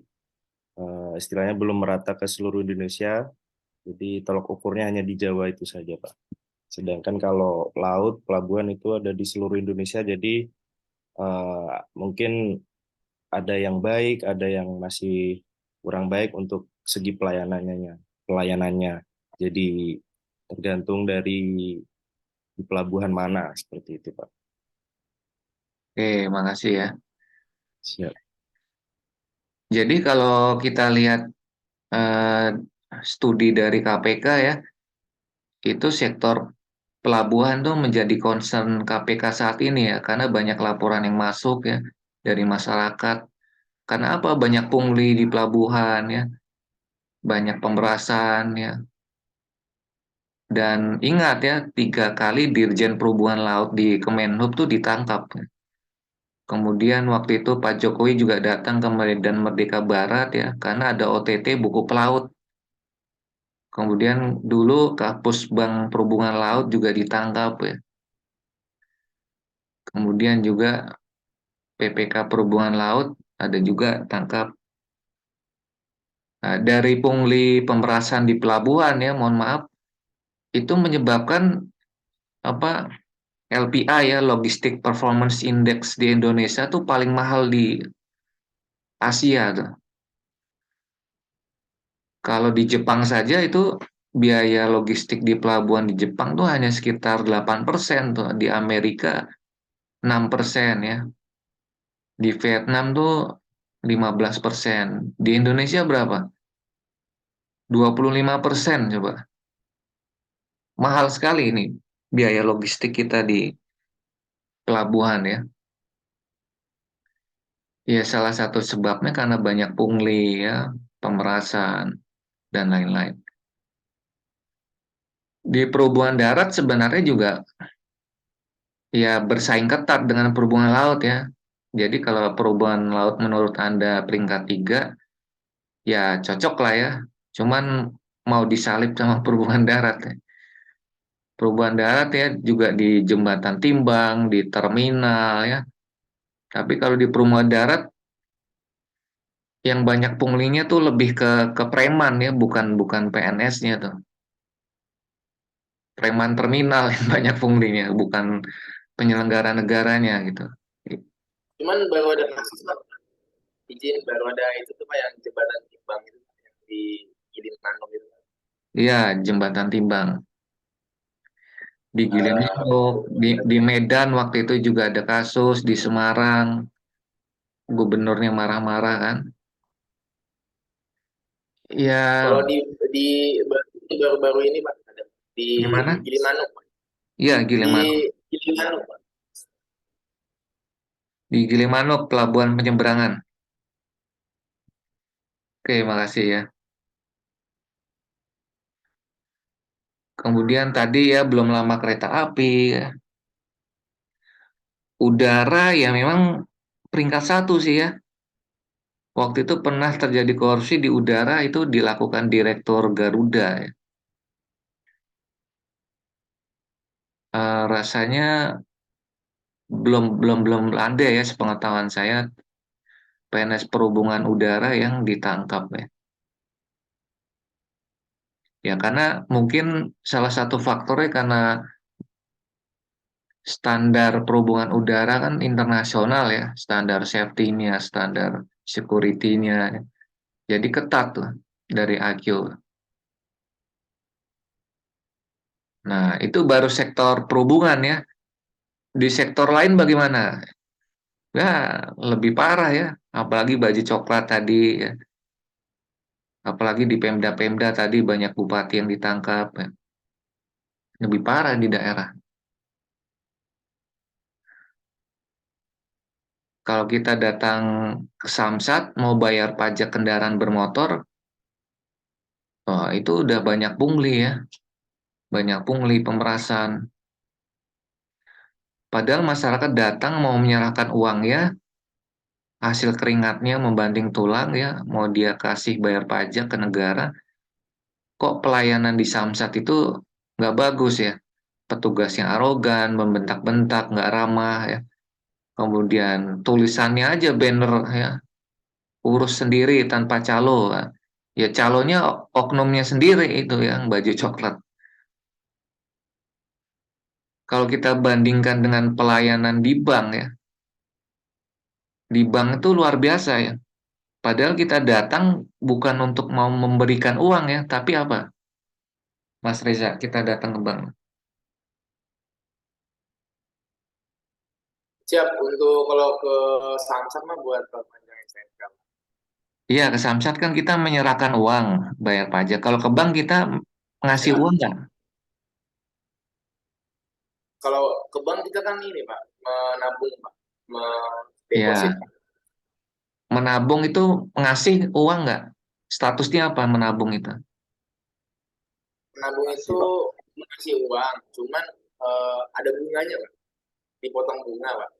istilahnya belum merata ke seluruh Indonesia, jadi tolok ukurnya hanya di Jawa itu saja, Pak. Sedangkan kalau laut, pelabuhan itu ada di seluruh Indonesia, jadi mungkin ada yang baik, ada yang masih kurang baik untuk segi pelayanannya. Jadi tergantung dari di pelabuhan mana seperti itu, Pak. oke, makasih ya. Siap. Jadi kalau kita lihat eh, studi dari KPK ya, itu sektor pelabuhan tuh menjadi concern KPK saat ini ya, karena banyak laporan yang masuk ya dari masyarakat. Karena apa? Banyak pungli di pelabuhan ya, banyak pemerasan ya. Dan ingat ya, 3 kali Dirjen Perhubungan Laut di Kemenhub tuh ditangkap. Kemudian waktu itu Pak Jokowi juga datang ke Medan Merdeka Barat ya, karena ada OTT buku pelaut. Kemudian dulu Kapus Bank Perhubungan Laut juga ditangkap ya. Kemudian juga PPK Perhubungan Laut ada juga tangkap. Nah, dari pungli pemerasan di pelabuhan ya, mohon maaf, itu menyebabkan apa LPI ya, Logistic Performance Index di Indonesia tuh paling mahal di Asia tuh. Kalau di Jepang saja itu biaya logistik di pelabuhan di Jepang tuh hanya sekitar 8% tuh, di Amerika 6% ya. Di Vietnam tuh 15%. Di Indonesia berapa? 25% coba. Mahal sekali ini biaya logistik kita di pelabuhan ya. Ya salah satu sebabnya karena banyak pungli ya, pemerasan dan lain-lain. Di perhubungan darat sebenarnya juga ya bersaing ketat dengan perhubungan laut ya. Jadi kalau perhubungan laut menurut Anda peringkat 3, ya cocok lah ya. Cuman mau disalip sama perhubungan darat ya. Perhubungan darat ya juga di jembatan timbang, di terminal ya. Tapi kalau di perhubungan darat yang banyak punglinya tuh lebih ke preman ya, bukan bukan PNS-nya tuh. Preman terminal yang banyak punglinya, bukan penyelenggara negaranya gitu. Cuman baru ada kasus Pak, izin baru ada itu tuh Pak yang jembatan timbang itu yang di Gilimanuk itu. Iya, jembatan timbang. Di Gilimanuk, Uh, di Medan waktu itu juga ada kasus, di Semarang, gubernurnya marah-marah kan. kalau Ya, di baru-baru ini Pak ada di gimana? Gilimanuk Pak. Iya, Di Gilimanuk. Gilimanuk Pak. Di Gilimanuk, pelabuhan penyeberangan. Oke, makasih ya. Kemudian tadi ya belum lama kereta api, ya. Udara ya memang peringkat 1 sih ya. Waktu itu pernah terjadi korupsi di udara itu dilakukan Direktur Garuda ya. Rasanya belum belum belum ada ya sepengetahuan saya PNS perhubungan udara yang ditangkap ya. Ya karena mungkin salah satu faktornya karena standar perhubungan udara kan internasional ya, standar safety-nya, standar security-nya. Jadi ketat tuh dari IQ. Nah, itu baru sektor perhubungan ya. Di sektor lain bagaimana? Ya, lebih parah ya. Apalagi baju coklat tadi ya. Apalagi di Pemda-Pemda tadi banyak bupati yang ditangkap ya. Lebih parah di daerah. Kalau kita datang ke Samsat mau bayar pajak kendaraan bermotor, oh, itu udah banyak pungli ya. Banyak pungli pemerasan. Padahal masyarakat datang mau menyerahkan uangnya, hasil keringatnya membanting tulang ya, mau dia kasih bayar pajak ke negara, kok pelayanan di Samsat itu nggak bagus ya. Petugasnya arogan, membentak-bentak, nggak ramah ya. Kemudian tulisannya aja banner ya, urus sendiri tanpa calo. Ya calonya oknumnya sendiri itu yang baju coklat. Kalau kita bandingkan dengan pelayanan di bank ya, di bank itu luar biasa ya. Padahal kita datang bukan untuk mau memberikan uang ya, tapi apa? Mas Reza, kita datang ke bank. Siap untuk kalau ke Samsat mah buat perpanjang STNK. Iya, ke Samsat kan kita menyerahkan uang, bayar pajak. Kalau ke bank kita ngasih Ya, uang nggak? kalau ke bank kita kan ini Pak, menabung Pak, deposit. Ya, menabung itu ngasih uang nggak? Statusnya apa menabung itu? Menabung Makasih itu Pak. mengasih uang, cuman ada bunganya Pak, dipotong bunga Pak.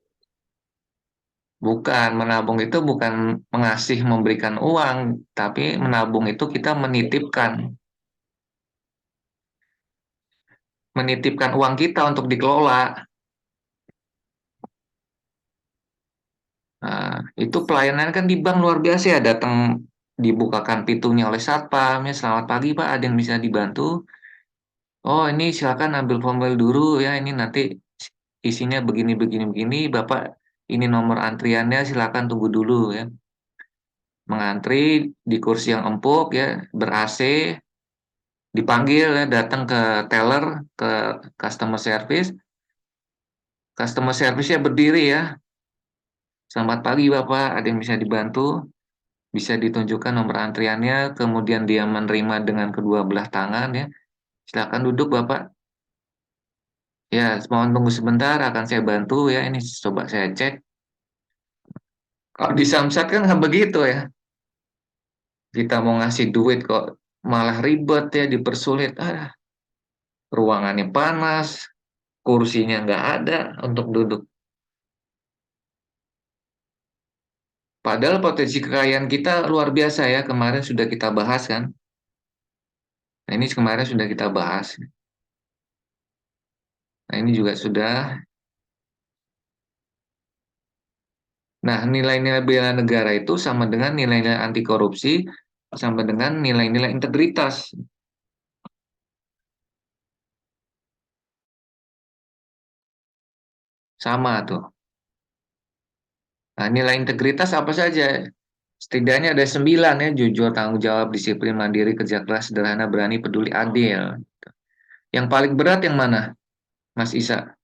Bukan, menabung itu bukan mengasih memberikan uang, tapi menabung itu kita menitipkan. Menitipkan uang kita untuk dikelola. Nah, itu pelayanan kan di bank luar biasa ya, datang dibukakan pintunya oleh satpam, ya selamat pagi Pak, ada yang bisa dibantu? Oh ini silakan ambil formulir dulu ya, ini nanti isinya begini begini begini, Bapak ini nomor antriannya silakan tunggu dulu ya. Mengantri di kursi yang empuk ya, ber-AC, dipanggil ya, datang ke teller, ke customer service, customer service-nya berdiri ya. Selamat pagi Bapak, ada yang bisa dibantu? Bisa ditunjukkan nomor antriannya, kemudian dia menerima dengan kedua belah tangan ya. Silakan duduk Bapak. Ya, mohon tunggu sebentar, akan saya bantu ya. Ini coba saya cek. Kalau di Samsat kan nggak begitu ya. Kita mau ngasih duit kok malah ribet ya, dipersulit. Ruangannya panas, kursinya nggak ada untuk duduk. Padahal potensi kekayaan kita luar biasa ya. Kemarin sudah kita bahas kan. Nah, ini kemarin sudah kita bahas. Nah, ini juga sudah. Nah, nilai-nilai bela negara itu sama dengan nilai-nilai anti korupsi, sama dengan nilai-nilai integritas. Sama tuh. Nah, nilai integritas apa saja? Setidaknya ada 9 ya, jujur, tanggung jawab, disiplin, mandiri, kerja keras, sederhana, berani, peduli, adil. Yang paling berat yang mana, Mas Isa?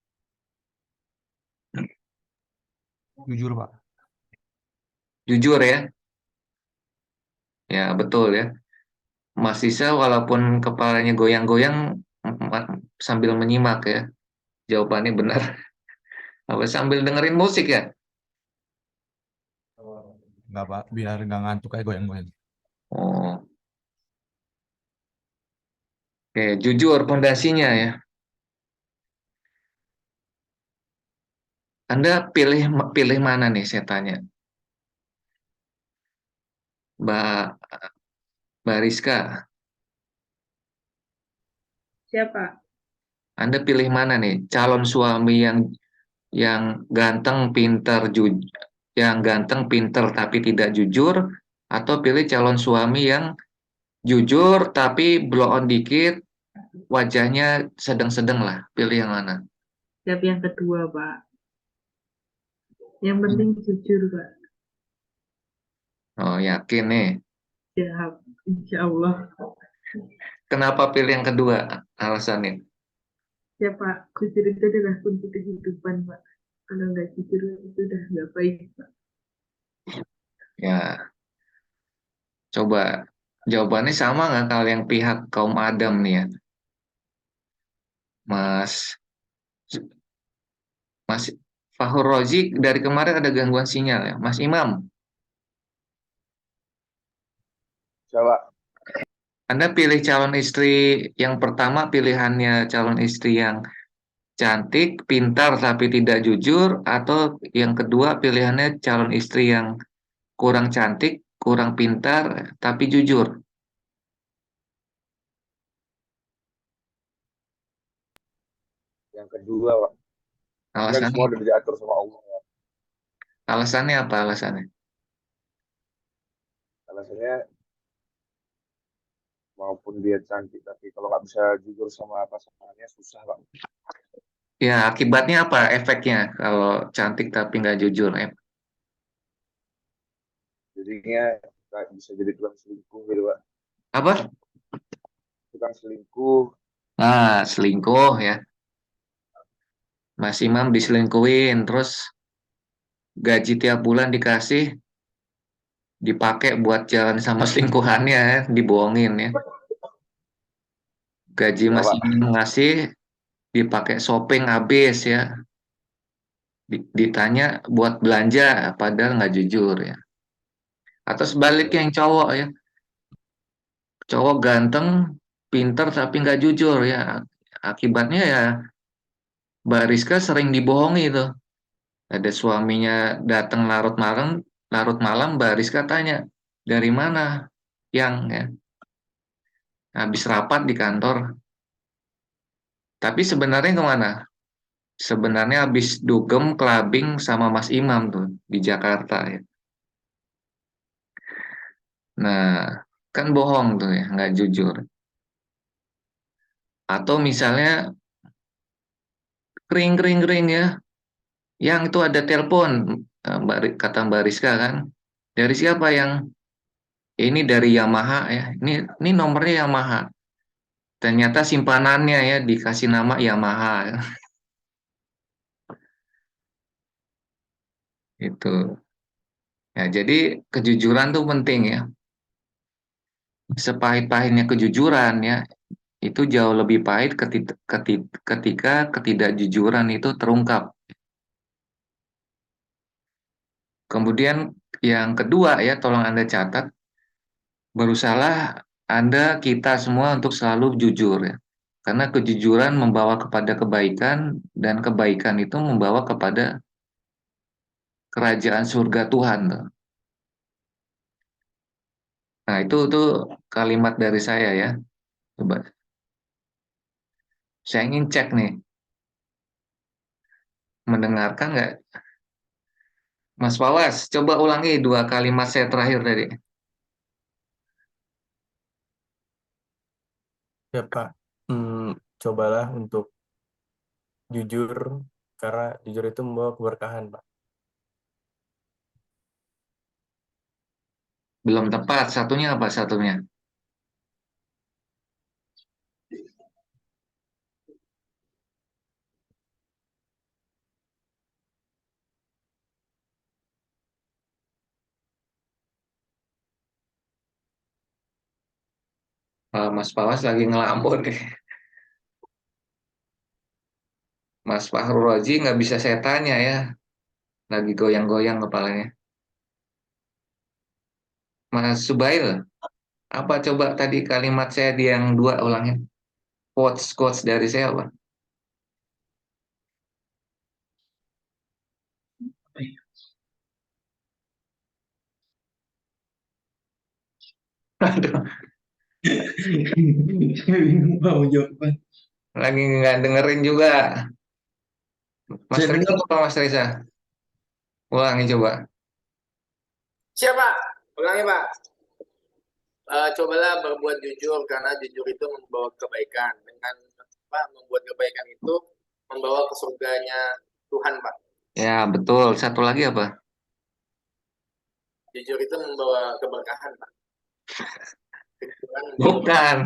Jujur, Pak. Jujur ya? Ya, betul ya. Mas Isa walaupun kepalanya goyang-goyang sambil menyimak ya. Jawabannya benar. Apa sambil dengerin musik ya? Nggak, Pak. Biar nggak ngantuk kayak goyang-goyang. Oh, oke, jujur pondasinya ya. Anda pilih pilih mana nih saya tanya, Mbak Mbak Rizka? Siapa? Anda pilih mana nih? Calon suami yang ganteng, pinter, yang ganteng, pinter tapi tidak jujur, atau pilih calon suami yang jujur tapi blow on dikit, wajahnya sedang-sedang lah. Pilih yang mana? Siapa yang kedua, Pak? Yang penting jujur, Pak. Oh, yakin nih. Ya, insya Allah. Kenapa pilih yang kedua? Alasannya? Ya Pak, jujur itu adalah kunci kehidupan Pak. Kalau nggak jujur itu udah nggak baik Pak. Ya, coba jawabannya sama nggak kalau yang pihak kaum Adam nih ya, Mas Mas Fahur Rozi. Dari kemarin ada gangguan sinyal ya, Mas Imam. Coba. Anda pilih calon istri yang pertama, pilihannya calon istri yang cantik, pintar tapi tidak jujur, atau yang kedua pilihannya calon istri yang kurang cantik, kurang pintar tapi jujur. Yang kedua, Pak. Kan semua Alasannya, udah diatur sama Allah. Ya. alasannya apa alasannya? Alasannya maupun dia cantik, tapi kalau nggak bisa jujur sama pasangannya susah, Pak. Ya, akibatnya apa efeknya kalau cantik tapi nggak jujur? Jadinya kayak bisa jadi tukang selingkuh gitu, Pak. Apa? Tukang selingkuh. Nah, selingkuh ya. Mas Imam diselingkuhin, terus gaji tiap bulan dikasih, dipakai buat jalan sama selingkuhannya, dibohongin ya. Gaji Ya, Mas Pak. Imam ngasih, dipakai shopping habis ya. Ditanya buat belanja, padahal nggak jujur ya. Atau sebaliknya yang cowok ya. Cowok ganteng, pinter tapi nggak jujur ya. Akibatnya ya Mbak Rizka sering dibohongi tuh. Ada suaminya datang larut malam Mbak Rizka tanya, dari mana? Yang ya, habis rapat di kantor. Tapi sebenarnya kemana? Sebenarnya habis dugem clubbing sama Mas Imam tuh di Jakarta ya. Nah, kan bohong tuh ya, nggak jujur. Atau misalnya kering kering kering ya, yang itu ada telepon, kata Mbak Rizka kan, dari siapa yang ini dari Yamaha ya, ini nomornya Yamaha. Ternyata simpanannya ya dikasih nama Yamaha ya. Itu. Ya, jadi kejujuran tuh penting ya. Sepahit-pahitnya kejujuran ya, itu jauh lebih pahit ketika ketidakjujuran itu terungkap. Kemudian yang kedua ya, tolong Anda catat, berusahalah Anda kita semua untuk selalu jujur ya. Karena kejujuran membawa kepada kebaikan dan kebaikan itu membawa kepada kerajaan surga Tuhan tuh. Nah, itu tuh kalimat dari saya ya. Coba saya ingin cek nih, mendengarkan nggak? Mas Fawas, coba ulangi dua kalimat saya terakhir tadi. Ya Pak, cobalah untuk jujur, karena jujur itu membawa keberkahan Pak. Belum tepat, satunya apa satunya? Mas Fawas lagi ngelamun nih. Mas Fahru Roji nggak bisa saya tanya ya, lagi goyang-goyang kepalanya. Mas Subail, apa coba tadi kalimat saya di yang dua ulangin? Quotes dari saya apa? Aduh, Saya bingung mau jawaban. lagi nggak dengerin juga. Mas Saya Reza dengar apa Mas Reza? Ulangi coba. Siapa? Ulangi Pak. Cobalah berbuat jujur karena jujur itu membawa kebaikan. Dengan Pak membuat kebaikan itu membawa ke surganya Tuhan Pak. Ya, betul. Satu lagi apa? Jujur itu membawa keberkahan Pak. Bukan.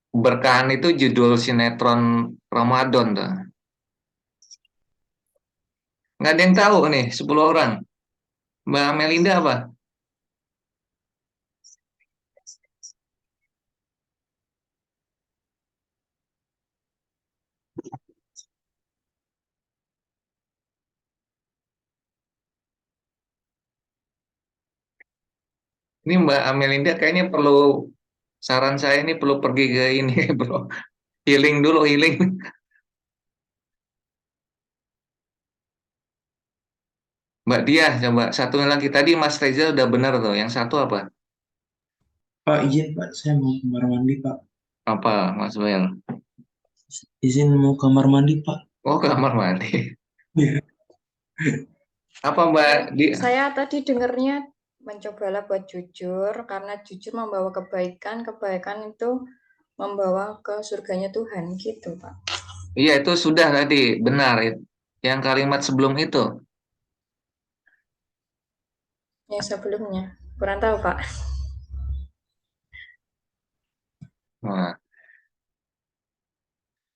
Berkahan itu judul sinetron Ramadan tuh. Nggak ada yang tahu nih, 10 orang. Mbak Melinda apa? Ini Mbak Melinda kayaknya perlu, saran saya ini perlu pergi ke ini, bro. Healing dulu, healing. Mbak Diah, coba satu lagi. Tadi Mas Reza udah benar tuh. Yang satu apa? Pak, izin Pak, saya mau kamar mandi Pak. Apa, Mas Wel? Izin mau kamar mandi Pak. Oh, kamar mandi. Iya. Apa Mbak Di? Saya tadi dengarnya mencobalah buat jujur, karena jujur membawa kebaikan, kebaikan itu membawa ke surganya Tuhan, gitu Pak. Iya, itu sudah tadi. Benar. Yang kalimat sebelum itu. Yang sebelumnya, kurang tahu Pak. Nah,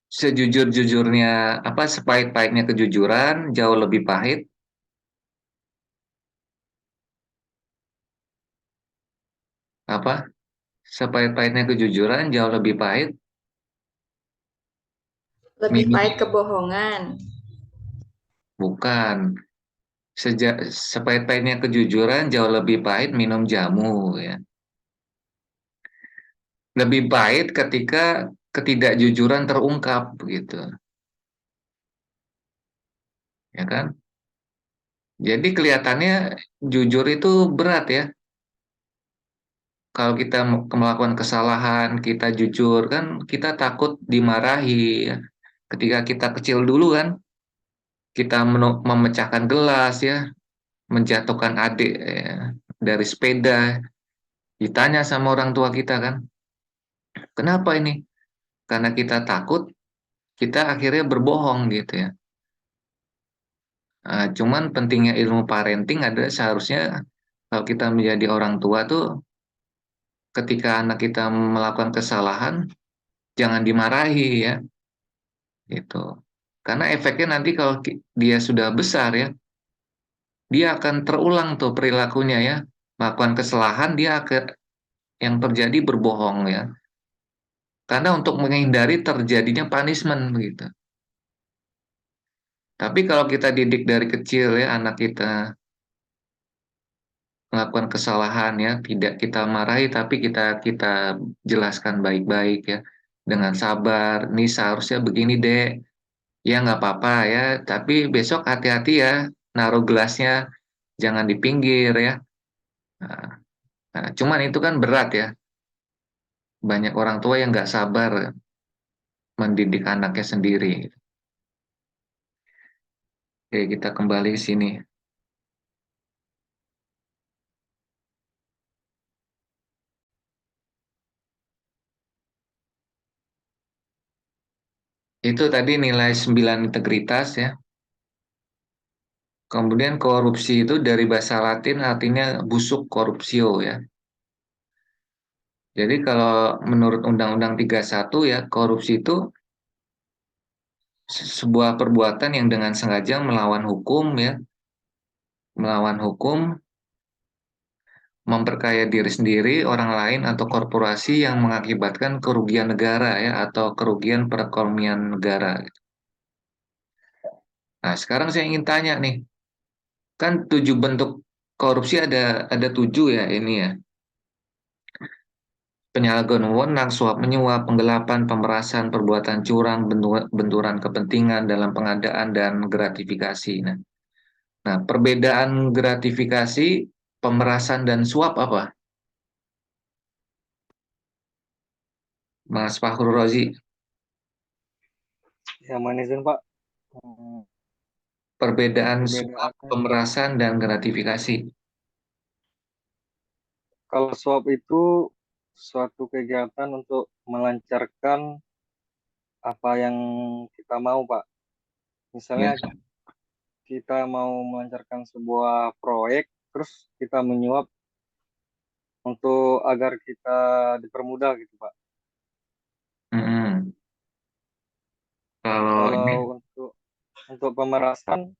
sejujur-jujurnya, apa, sepahit-pahitnya kejujuran, jauh lebih pahit. Apa? Sepahit-pahitnya kejujuran, jauh lebih pahit. Lebih Minum. pahit kebohongan. Bukan. Sepahit-pahitnya kejujuran, jauh lebih pahit minum jamu, ya. Lebih pahit ketika ketidakjujuran terungkap, gitu. Ya kan? Jadi kelihatannya jujur itu berat ya. Kalau kita melakukan kesalahan, kita jujur kan, kita takut dimarahi ya. Ketika kita kecil dulu kan, kita memecahkan gelas ya, menjatuhkan adik ya, dari sepeda, ditanya sama orang tua kita kan, kenapa ini? Karena kita takut, kita akhirnya berbohong gitu ya. Nah, cuman pentingnya ilmu parenting adalah seharusnya kalau kita menjadi orang tua tuh, ketika anak kita melakukan kesalahan, jangan dimarahi ya, gitu. Karena efeknya nanti kalau dia sudah besar ya, dia akan terulang tuh perilakunya ya, melakukan kesalahan dia akan, yang terjadi berbohong ya. Karena untuk menghindari terjadinya punishment begitu. Tapi kalau kita didik dari kecil ya, anak kita melakukan kesalahan ya, tidak kita marahi tapi kita kita jelaskan baik-baik ya, dengan sabar. Ini seharusnya begini dek, ya nggak apa-apa ya, tapi besok hati-hati ya, naruh gelasnya jangan di pinggir ya. Nah, cuman itu kan berat ya, banyak orang tua yang nggak sabar mendidik anaknya sendiri. Oke, kita kembali ke sini. Itu tadi nilai 9 integritas ya. Kemudian korupsi itu dari bahasa Latin artinya busuk, corruptio ya. Jadi kalau menurut Undang-Undang 31 ya, korupsi itu sebuah perbuatan yang dengan sengaja melawan hukum ya, melawan hukum, memperkaya diri sendiri, orang lain atau korporasi yang mengakibatkan kerugian negara ya, atau kerugian perekonomian negara gitu. Nah, sekarang saya ingin tanya nih, kan 7 bentuk korupsi, ada 7 ya ini ya. Penyalahgunaan wewenang, suap menyuap, penggelapan, pemerasan, perbuatan curang, benturan kepentingan dalam pengadaan, dan gratifikasi. Nah, perbedaan gratifikasi, pemerasan, dan suap apa? Mas Fahru Rozi, Yang mana izin Pak? Hmm, perbedaan suap, Perbedaannya, pemerasan, dan gratifikasi. kalau swab itu suatu kegiatan untuk melancarkan apa yang kita mau, Pak. Ya, Misalnya kita mau melancarkan sebuah proyek, terus kita menyuap untuk agar kita dipermudah gitu Pak. Mm-mm. Kalau Kalau ini, untuk pemerasan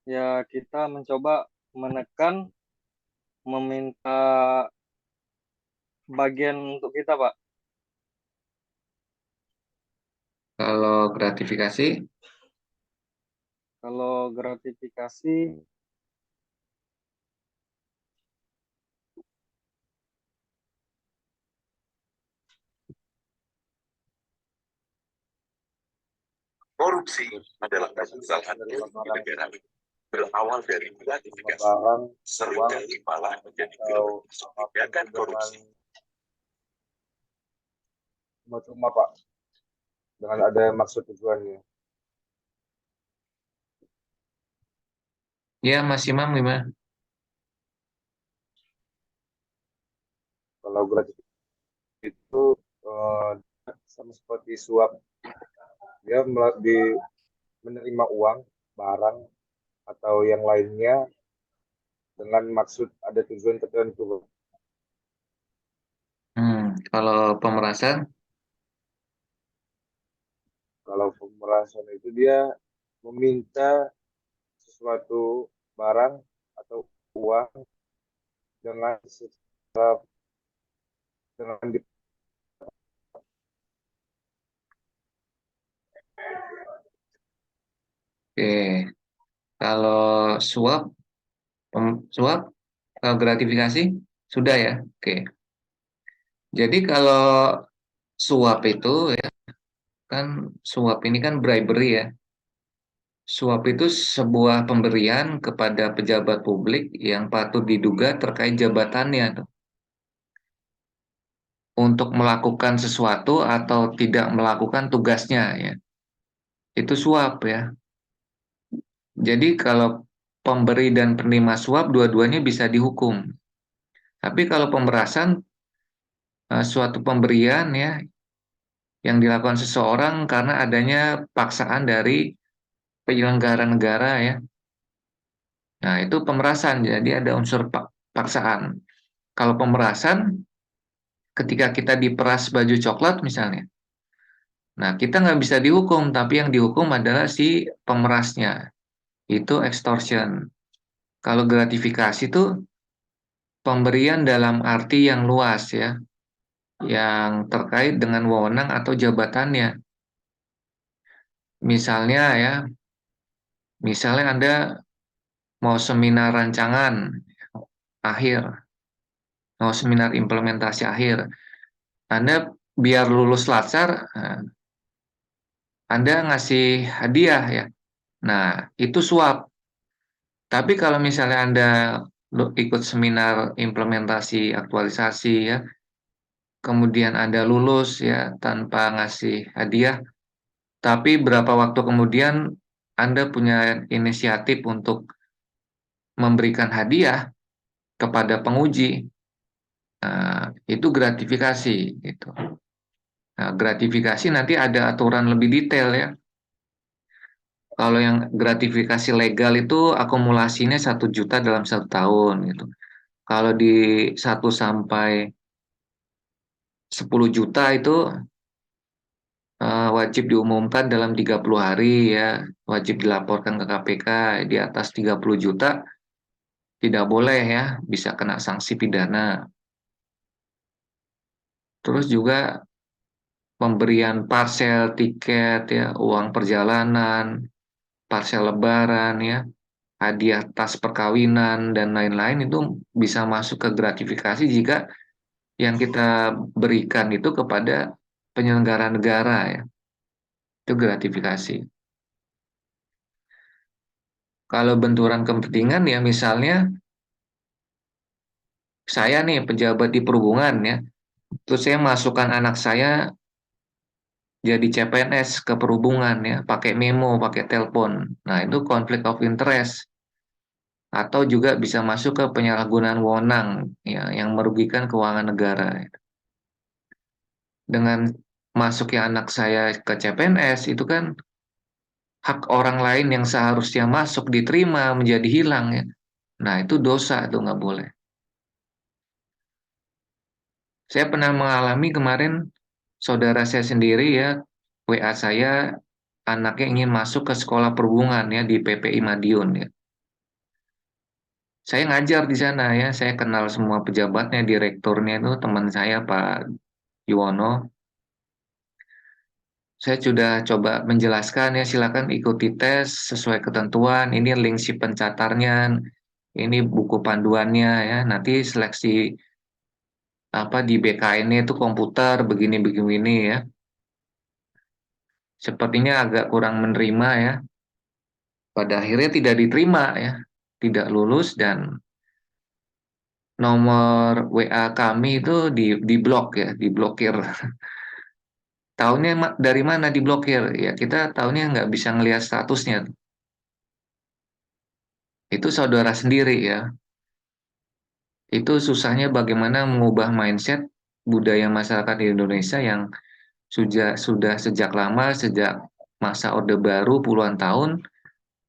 ya kita mencoba menekan, meminta bagian untuk kita Pak. kalau gratifikasi, Kalau gratifikasi Korupsi adalah kesalahan menerima di barang negara berawal dari menerima gratifikasi. barang, uang, Seringkali malah menjadi atau apapun tindakan tunjangan korupsi. cuma-cuma Pak, dengan ada maksud tujuannya. ya Mas Imam gimana? Kalau gratifikasi itu eh, sama seperti suap, dia menerima uang, barang, atau yang lainnya dengan maksud ada tujuan tertentu. Kalau pemerasan, Kalau pemerasan itu dia meminta sesuatu barang atau uang dengan dengan oke. Kalau suap, suap, kalau gratifikasi sudah ya. Oke. Jadi kalau suap itu ya kan suap ini kan bribery ya. Suap itu sebuah pemberian kepada pejabat publik yang patut diduga terkait jabatannya tuh, untuk melakukan sesuatu atau tidak melakukan tugasnya ya. Itu suap ya. Jadi kalau pemberi dan penerima suap dua-duanya bisa dihukum. Tapi kalau pemerasan suatu pemberian ya yang dilakukan seseorang karena adanya paksaan dari penyelenggara negara ya. Nah, itu pemerasan. Jadi ada unsur paksaan. Kalau pemerasan ketika kita diperas baju coklat misalnya. Nah, kita nggak bisa dihukum, tapi yang dihukum adalah si pemerasnya. Itu extortion. Kalau gratifikasi itu pemberian dalam arti yang luas ya, yang terkait dengan wewenang atau jabatannya. Misalnya ya, misalnya Anda mau seminar rancangan akhir, mau seminar implementasi akhir, Anda biar lulus latsar, Anda ngasih hadiah ya. Nah, itu suap. Tapi kalau misalnya Anda ikut seminar implementasi aktualisasi ya, kemudian Anda lulus ya tanpa ngasih hadiah, tapi berapa waktu kemudian Anda punya inisiatif untuk memberikan hadiah kepada penguji, itu gratifikasi gitu. Nah, gratifikasi nanti ada aturan lebih detail ya. Kalau yang gratifikasi legal itu akumulasinya 1 juta dalam 1 tahun gitu. Kalau di 1 sampai 10 juta itu wajib diumumkan dalam 30 hari ya, wajib dilaporkan ke KPK. Di atas 30 juta tidak boleh ya, bisa kena sanksi pidana. Terus juga pemberian parsel tiket ya, uang perjalanan, parsel lebaran ya, hadiah tas perkawinan dan lain-lain itu bisa masuk ke gratifikasi jika yang kita berikan itu kepada penyelenggara negara ya. Itu gratifikasi. Kalau benturan kepentingan ya misalnya saya nih pejabat di perhubungan ya, terus saya masukkan anak saya jadi CPNS ke perhubungan ya, pakai memo, pakai telepon. Nah, itu konflik of interest atau juga bisa masuk ke penyalahgunaan wewenang ya yang merugikan keuangan negara. Dengan masuknya anak saya ke CPNS itu kan hak orang lain yang seharusnya masuk diterima menjadi hilang ya. Nah, itu dosa, itu nggak boleh. Saya pernah mengalami kemarin saudara saya sendiri ya, WA saya, anaknya ingin masuk ke sekolah perhubungan ya di PPI Madiun ya. Saya ngajar di sana ya, saya kenal semua pejabatnya, direkturnya itu teman saya Pak Yuwono. Saya sudah coba menjelaskan ya, silakan ikuti tes sesuai ketentuan. Ini link si pencatarnya, ini buku panduannya ya. Nanti seleksi apa di BKN itu komputer begini-begini ya. Sepertinya agak kurang menerima ya. Pada akhirnya tidak diterima ya, tidak lulus dan nomor WA kami itu diblok ya, diblokir. Tahunya dari mana diblokir? Ya kita tahunya nggak bisa ngelihat statusnya. Itu saudara sendiri ya. Itu susahnya bagaimana mengubah mindset budaya masyarakat di Indonesia yang sudah sejak lama, sejak masa Orde Baru puluhan tahun,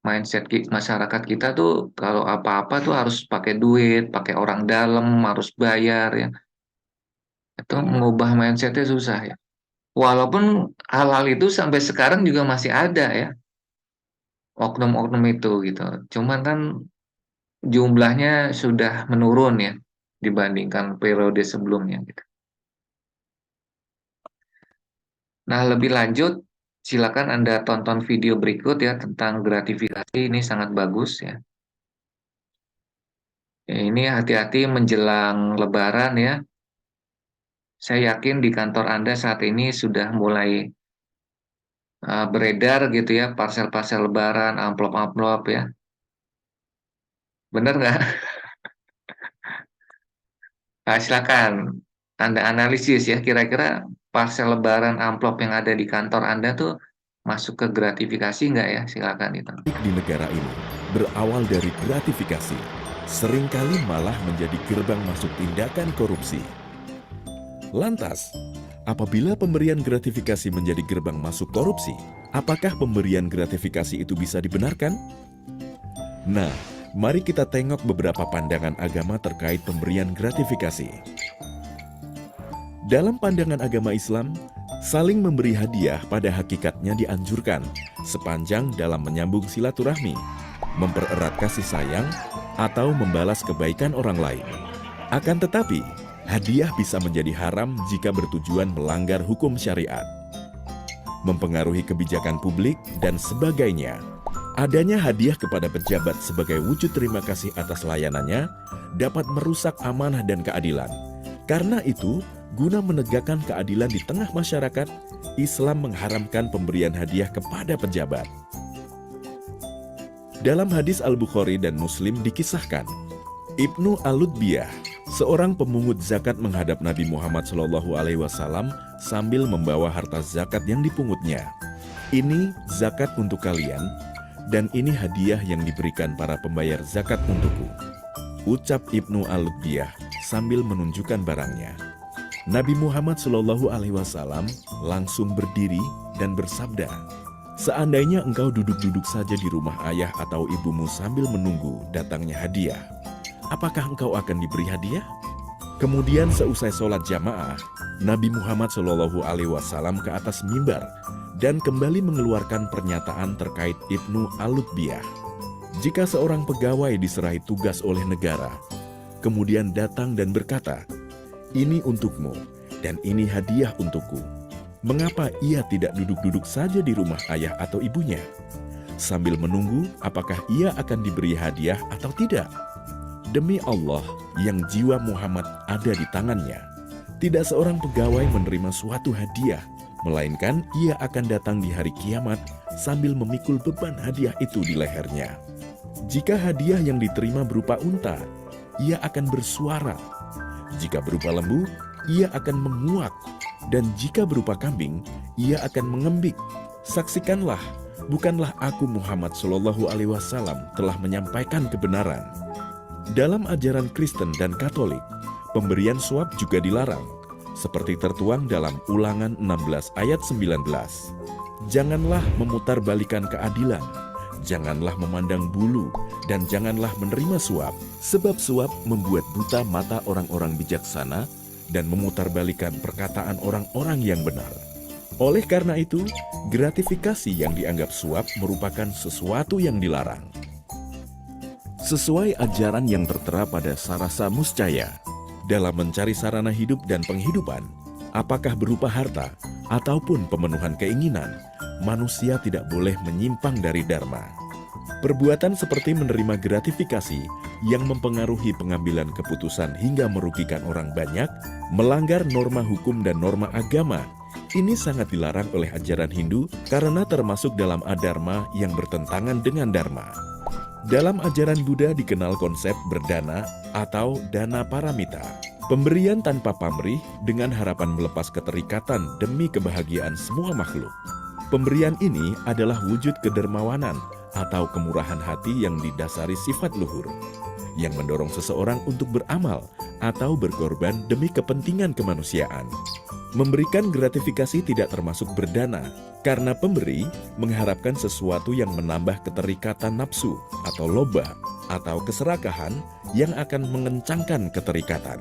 mindset masyarakat kita tuh kalau apa-apa tuh harus pakai duit, pakai orang dalam, harus bayar ya. Itu mengubah mindsetnya susah ya. Walaupun hal-hal itu sampai sekarang juga masih ada ya, oknum-oknum itu gitu. Cuman kan jumlahnya sudah menurun ya dibandingkan periode sebelumnya gitu. Nah, lebih lanjut silakan Anda tonton video berikut ya tentang gratifikasi, ini sangat bagus ya. Ini hati-hati menjelang Lebaran ya. Saya yakin di kantor Anda saat ini sudah mulai beredar gitu ya parcel-parcel Lebaran, amplop-amplop ya. Benar nggak? Nah, silakan Anda analisis ya kira-kira parcel Lebaran amplop yang ada di kantor Anda tuh masuk ke gratifikasi nggak ya? Silakan itu. Di negara ini berawal dari gratifikasi, seringkali malah menjadi gerbang masuk tindakan korupsi. Lantas, apabila pemberian gratifikasi menjadi gerbang masuk korupsi, apakah pemberian gratifikasi itu bisa dibenarkan? Nah, mari kita tengok beberapa pandangan agama terkait pemberian gratifikasi. Dalam pandangan agama Islam, saling memberi hadiah pada hakikatnya dianjurkan sepanjang dalam menyambung silaturahmi, mempererat kasih sayang, atau membalas kebaikan orang lain. Akan tetapi, hadiah bisa menjadi haram jika bertujuan melanggar hukum syariat, mempengaruhi kebijakan publik, dan sebagainya. Adanya hadiah kepada pejabat sebagai wujud terima kasih atas layanannya dapat merusak amanah dan keadilan. Karena itu, guna menegakkan keadilan di tengah masyarakat, Islam mengharamkan pemberian hadiah kepada pejabat. Dalam hadis Al-Bukhari dan Muslim dikisahkan, Ibnu Al-Lutbiyah, seorang pemungut zakat menghadap Nabi Muhammad SAW sambil membawa harta zakat yang dipungutnya. Ini zakat untuk kalian, dan ini hadiah yang diberikan para pembayar zakat untukku, ucap Ibnu Al-Lutbiyah sambil menunjukkan barangnya. Nabi Muhammad SAW langsung berdiri dan bersabda, "Seandainya engkau duduk-duduk saja di rumah ayah atau ibumu sambil menunggu datangnya hadiah, apakah engkau akan diberi hadiah?" Kemudian seusai sholat jamaah, Nabi Muhammad SAW ke atas mimbar dan kembali mengeluarkan pernyataan terkait Ibnu Al-Lutbiyah. Jika seorang pegawai diserahi tugas oleh negara, kemudian datang dan berkata, "Ini untukmu dan ini hadiah untukku," mengapa ia tidak duduk-duduk saja di rumah ayah atau ibunya, sambil menunggu apakah ia akan diberi hadiah atau tidak? Demi Allah yang jiwa Muhammad ada di tangannya, tidak seorang pegawai menerima suatu hadiah, melainkan ia akan datang di hari kiamat sambil memikul beban hadiah itu di lehernya. Jika hadiah yang diterima berupa unta, ia akan bersuara. Jika berupa lembu, ia akan menguak. Dan jika berupa kambing, ia akan mengembik. Saksikanlah, bukanlah aku Muhammad SAW telah menyampaikan kebenaran. Dalam ajaran Kristen dan Katolik, pemberian suap juga dilarang, seperti tertuang dalam Ulangan 16 ayat 19. Janganlah memutarbalikan keadilan, janganlah memandang bulu, dan janganlah menerima suap, sebab suap membuat buta mata orang-orang bijaksana dan memutarbalikkan perkataan orang-orang yang benar. Oleh karena itu, gratifikasi yang dianggap suap merupakan sesuatu yang dilarang. Sesuai ajaran yang tertera pada Sarasa Muscaya, dalam mencari sarana hidup dan penghidupan, apakah berupa harta ataupun pemenuhan keinginan, manusia tidak boleh menyimpang dari dharma. Perbuatan seperti menerima gratifikasi yang mempengaruhi pengambilan keputusan hingga merugikan orang banyak, melanggar norma hukum dan norma agama, ini sangat dilarang oleh ajaran Hindu karena termasuk dalam adharma yang bertentangan dengan dharma. Dalam ajaran Buddha dikenal konsep berdana atau dana paramita, pemberian tanpa pamrih dengan harapan melepas keterikatan demi kebahagiaan semua makhluk. Pemberian ini adalah wujud kedermawanan atau kemurahan hati yang didasari sifat luhur, yang mendorong seseorang untuk beramal atau berkorban demi kepentingan kemanusiaan. Memberikan gratifikasi tidak termasuk berdana, karena pemberi mengharapkan sesuatu yang menambah keterikatan nafsu atau loba atau keserakahan yang akan mengencangkan keterikatan.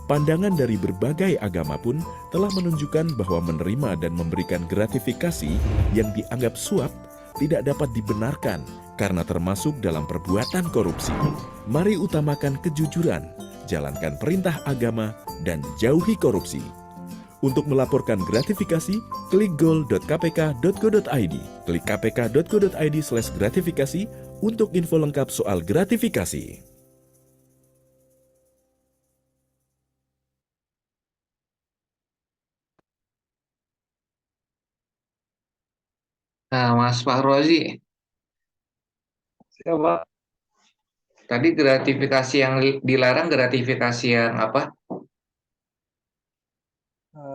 Pandangan dari berbagai agama pun telah menunjukkan bahwa menerima dan memberikan gratifikasi yang dianggap suap tidak dapat dibenarkan karena termasuk dalam perbuatan korupsi. Mari utamakan kejujuran, jalankan perintah agama, dan jauhi korupsi. Untuk melaporkan gratifikasi, klik goal.kpk.go.id. Klik kpk.go.id/gratifikasi untuk info lengkap soal gratifikasi. Nah, Mas Fahrozi, Siapa? tadi gratifikasi yang dilarang gratifikasi yang apa?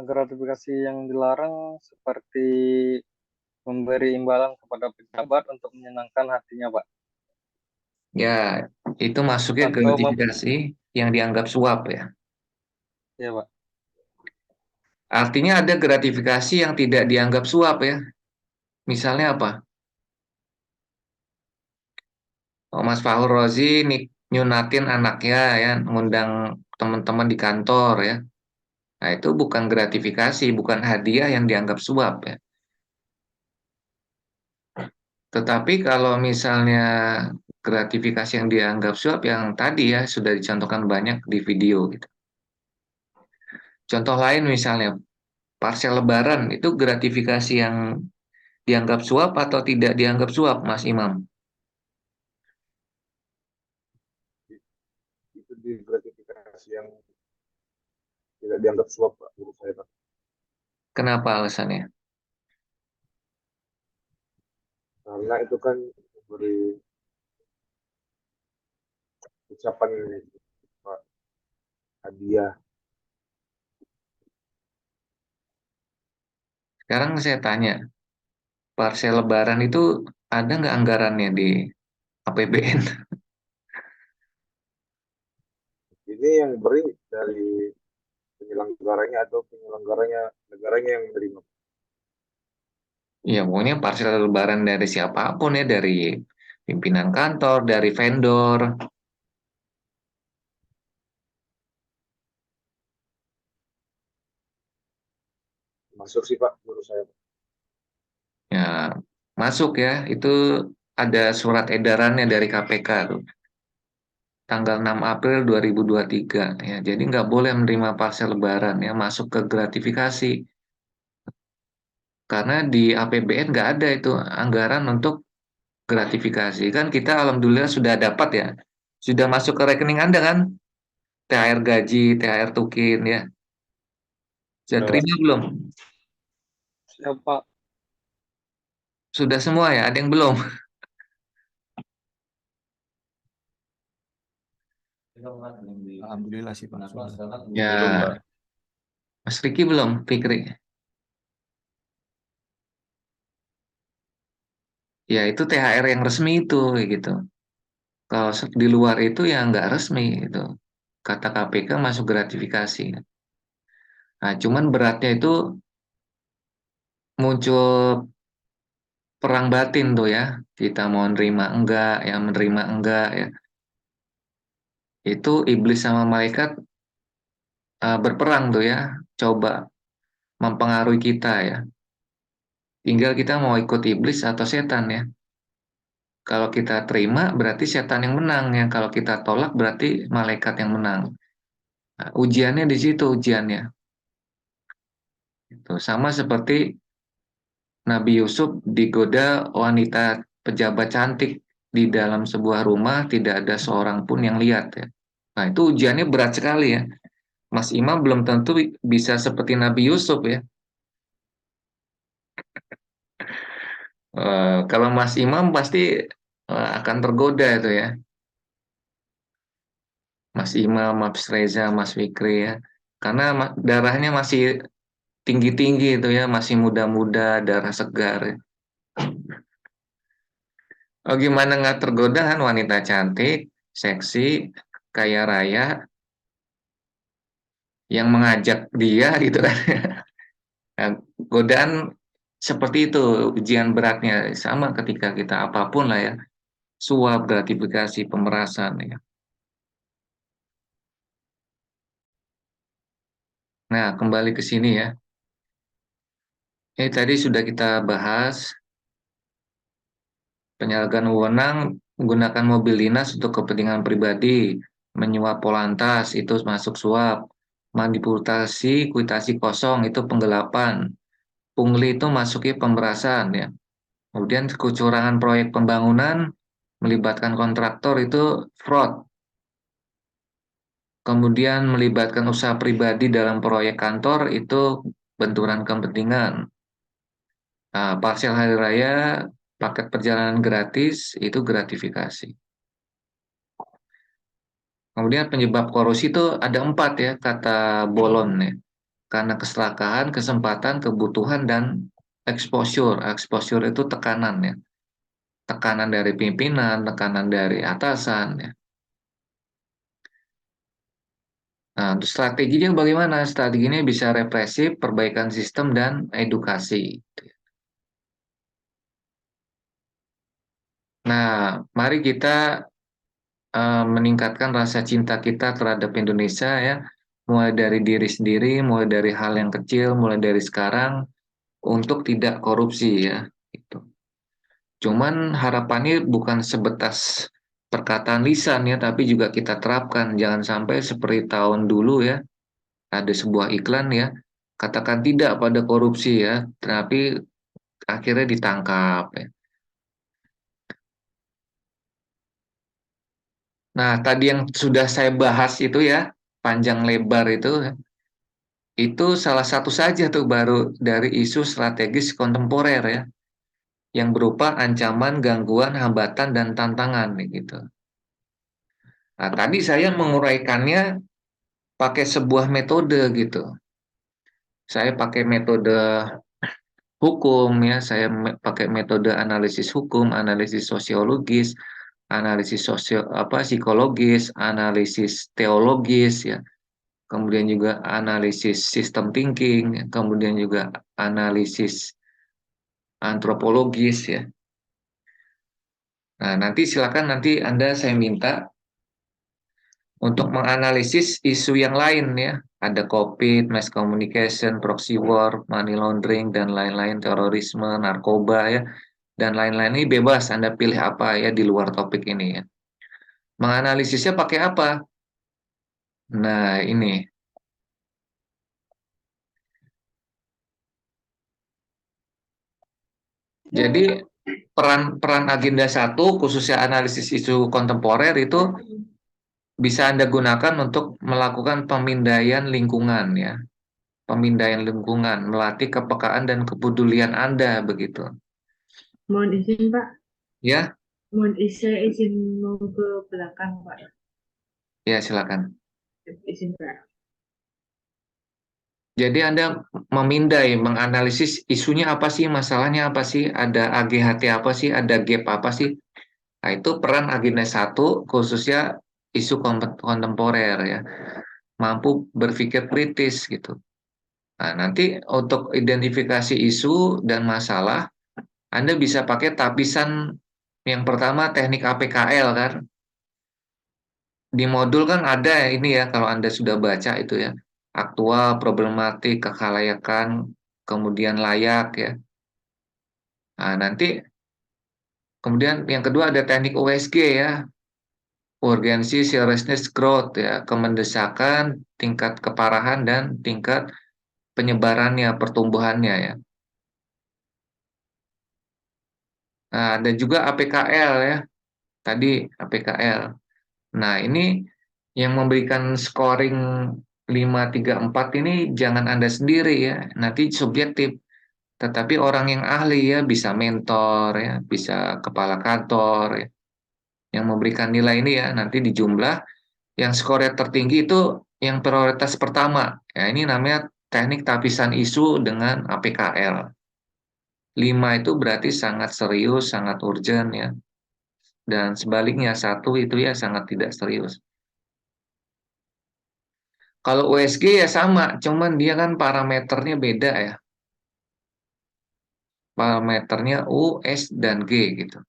Gratifikasi yang dilarang seperti memberi imbalan kepada pejabat untuk menyenangkan hatinya, Pak. Ya, itu masuknya Atau gratifikasi yang dianggap suap ya. ya, Pak. Artinya ada gratifikasi yang tidak dianggap suap ya. Misalnya apa? Oh, Mas Fahrozi nyunatin anaknya ya, ngundang teman-teman di kantor ya. Nah, itu bukan gratifikasi, bukan hadiah yang dianggap suap ya. Tetapi kalau misalnya gratifikasi yang dianggap suap yang tadi ya sudah dicontohkan banyak di video gitu. Contoh lain misalnya parsel lebaran itu gratifikasi yang dianggap suap atau tidak dianggap suap, Mas Imam? Itu di gratifikasi yang tidak dianggap suap, Pak, menurut saya, Pak. Kenapa alasannya? Karena itu kan memberi ucapan Pak, hadiah. Sekarang saya tanya, parsel lebaran itu ada nggak anggarannya di APBN? Ini yang beri dari penyelenggaranya atau penyelenggaranya negaranya yang menerima. Ya, pokoknya parsel lebaran dari siapapun ya, dari pimpinan kantor, dari vendor. Masuk sih, Pak, menurut saya. Ya, masuk ya, itu ada surat edarannya dari KPK tuh. Tanggal 6 April 2023 ya. Jadi nggak boleh menerima parsel lebaran ya, masuk ke gratifikasi. Karena di APBN nggak ada itu anggaran untuk gratifikasi. Kan kita alhamdulillah sudah dapat ya. Sudah masuk ke rekening Anda kan? THR gaji, THR tukin ya. Sudah Udah, Pak. terima belum? Siapa? Sudah semua ya, ada yang belum? Alhamdulillah sih Pak. Sudah. Ya, Belum, Pak. Mas Riki belum, Fikri. Ya, itu THR yang resmi itu gitu. Kalau di luar itu ya nggak resmi itu. Kata KPK masuk gratifikasi. Nah, cuman beratnya itu muncul perang batin tuh ya. Kita mau nerima enggak, yang menerima enggak ya. Itu iblis sama malaikat berperang tuh ya, coba mempengaruhi kita ya. Tinggal kita mau ikut iblis atau setan ya. Kalau kita terima berarti setan yang menang ya. Kalau kita tolak berarti malaikat yang menang. Nah, ujiannya di situ ujiannya. Itu sama seperti Nabi Yusuf digoda wanita pejabat cantik di dalam sebuah rumah, tidak ada seorang pun yang lihat ya. Nah, itu ujiannya berat sekali ya. Mas Imam belum tentu bisa seperti Nabi Yusuf ya. Kalau Mas Imam pasti akan tergoda itu ya. Mas Imam, Mas Reza, Mas Fikri ya. Karena darahnya masih tinggi-tinggi itu ya, masih muda-muda, darah segar ya. Oh, gimana nggak tergoda kan wanita cantik, seksi, kaya raya, yang mengajak dia gitu kan. Nah, godaan seperti itu, ujian beratnya sama ketika kita apapun lah ya, suap, gratifikasi, pemerasan ya. Nah, kembali ke sini ya. Ini tadi sudah kita bahas penyalahgunaan wewenang menggunakan mobil dinas untuk kepentingan pribadi, menyuap polantas itu masuk suap, manipulasi kuitasi kosong itu penggelapan, pungli itu masuknya pemerasan ya. Kemudian kecurangan proyek pembangunan melibatkan kontraktor itu fraud. Kemudian melibatkan usaha pribadi dalam proyek kantor itu benturan kepentingan. Nah, parsial hari raya, paket perjalanan gratis itu gratifikasi. Kemudian penyebab korupsi itu ada 4 ya, kata Bolon ya. Karena keselakaan, kesempatan, kebutuhan, dan exposure. Exposure itu tekanan ya. Tekanan dari pimpinan, tekanan dari atasan ya. Nah, untuk strateginya bagaimana? Strateginya bisa represif, perbaikan sistem, dan edukasi. Nah, mari kita meningkatkan rasa cinta kita terhadap Indonesia ya, mulai dari diri sendiri, mulai dari hal yang kecil, mulai dari sekarang untuk tidak korupsi ya. Gitu. Cuman harapannya bukan sebatas perkataan lisan ya, tapi juga kita terapkan. Jangan sampai seperti tahun dulu ya, ada sebuah iklan ya, katakan tidak pada korupsi ya, tapi akhirnya ditangkap ya. Nah, tadi yang sudah saya bahas itu ya, panjang lebar itu salah satu saja tuh baru dari isu strategis kontemporer ya, yang berupa ancaman, gangguan, hambatan, dan tantangan gitu. Nah, tadi saya menguraikannya pakai sebuah metode gitu. Saya pakai metode hukum ya, saya pakai metode analisis hukum, analisis sosiologis, analisis psikologis, analisis teologis ya. Kemudian juga analisis sistem thinking, kemudian juga analisis antropologis ya. Nah, nanti silakan Anda saya minta untuk menganalisis isu yang lain ya. Ada COVID, mass communication, proxy war, money laundering, dan lain-lain, terorisme, narkoba ya. Dan lain-lain ini bebas Anda pilih apa ya di luar topik ini ya. Menganalisisnya pakai apa? Nah, ini. Jadi peran agenda 1 khususnya analisis isu kontemporer itu bisa Anda gunakan untuk melakukan pemindaian lingkungan ya. Pemindaian lingkungan, melatih kepekaan dan kepedulian Anda begitu. Mohon izin, Pak. Ya, Saya izin mau ke belakang, Pak. ya silakan. Izin, Pak. Jadi Anda memindai, menganalisis isunya apa sih, masalahnya apa sih, ada AGHT apa sih, ada gap apa sih. Nah, itu peran agenda 1 khususnya isu kontemporer ya. Mampu berpikir kritis gitu. Nah, nanti untuk identifikasi isu dan masalah, Anda bisa pakai tapisan yang pertama teknik APKL kan. Di modul kan ada ini ya, kalau Anda sudah baca itu ya. aktual, problematik, kekhalayakan, kemudian layak ya. Nah, nanti kemudian yang kedua ada teknik USG ya, urgensi, seriousness, growth ya, kemendesakan, tingkat keparahan dan tingkat penyebarannya, pertumbuhannya ya. Nah, ada juga APKL ya. Tadi APKL. Nah, ini yang memberikan scoring 5, 3, 4 ini jangan Anda sendiri ya. Nanti subjektif. Tetapi orang yang ahli ya, bisa mentor ya, bisa kepala kantor ya, yang memberikan nilai ini ya, nanti dijumlah yang skornya tertinggi itu yang prioritas pertama. Ya, ini namanya teknik tapisan isu dengan APKL. 5 itu berarti sangat serius, sangat urgent ya. Dan sebaliknya 1 itu ya sangat tidak serius. Kalau USG ya sama, cuman dia kan parameternya beda ya. Parameternya U, S, dan G gitu.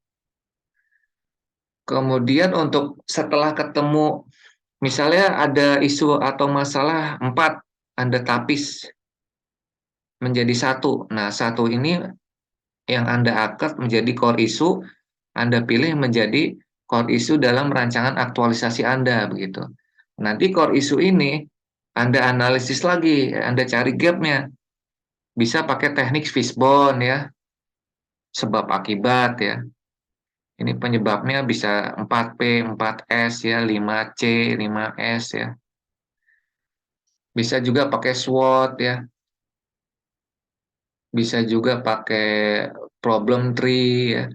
Kemudian untuk setelah ketemu, misalnya ada isu atau masalah 4, Anda tapis menjadi 1. Nah, 1 ini yang Anda angkat menjadi core issue, Anda pilih menjadi core issue dalam rancangan aktualisasi Anda begitu. Nanti core issue ini Anda analisis lagi, Anda cari gap-nya. Bisa pakai teknik fishbone ya, sebab akibat ya. Ini penyebabnya bisa 4P, 4S ya, 5C, 5S ya. Bisa juga pakai SWOT ya. Bisa juga pakai problem tree ya.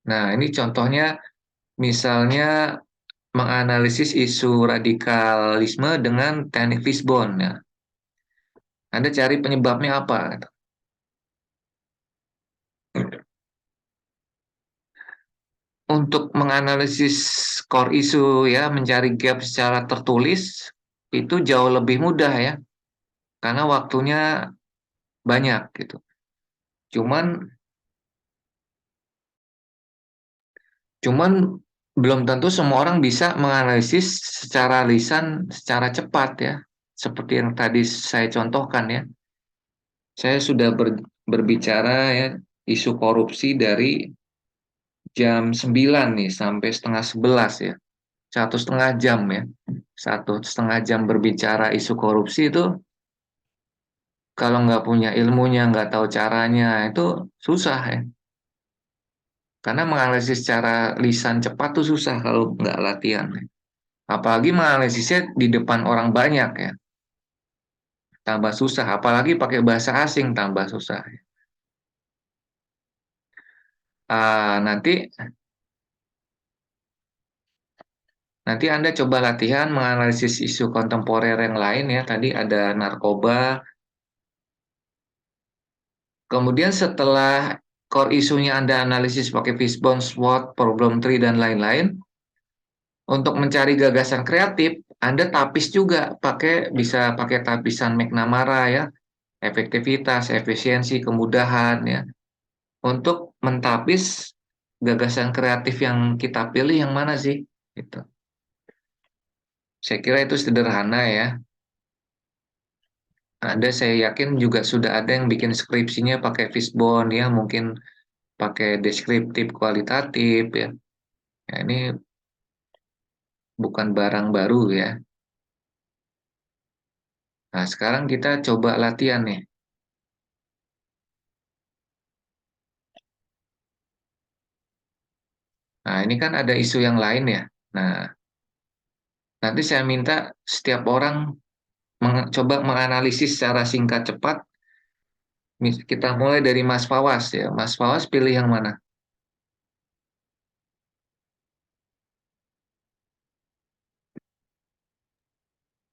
Nah, ini contohnya misalnya menganalisis isu radikalisme dengan teknik fishbone ya. Anda cari penyebabnya apa gitu. Untuk menganalisis core issue ya, mencari gap secara tertulis itu jauh lebih mudah ya, karena waktunya banyak gitu. Cuman belum tentu semua orang bisa menganalisis secara lisan secara cepat ya, seperti yang tadi saya contohkan ya. Saya sudah berbicara ya isu korupsi dari jam 9 nih sampai setengah 11 ya. 1,5 jam ya. 1,5 jam berbicara isu korupsi itu kalau nggak punya ilmunya, nggak tahu caranya, itu susah ya. Karena menganalisis secara lisan cepat tuh susah kalau nggak latihan. Apalagi menganalisisnya di depan orang banyak ya. Tambah susah. Apalagi pakai bahasa asing tambah susah. Nanti Anda coba latihan menganalisis isu kontemporer yang lain ya. Tadi ada narkoba. Kemudian setelah core isunya Anda analisis pakai fishbone, SWOT, problem tree, dan lain-lain, untuk mencari gagasan kreatif, Anda tapis juga bisa pakai tapisan McNamara ya, efektivitas, efisiensi, kemudahan ya, untuk mentapis gagasan kreatif yang kita pilih yang mana sih? Gitu. Saya kira itu sederhana ya. Saya yakin juga sudah ada yang bikin skripsinya pakai fishbone ya, mungkin pakai deskriptif kualitatif ya. Ya, ini bukan barang baru ya. Nah, sekarang kita coba latihan nih. Nah, ini kan ada isu yang lain ya. Nah, nanti saya minta setiap orang coba menganalisis secara singkat cepat. Kita mulai dari Mas Fawas ya. Mas Fawas pilih yang mana?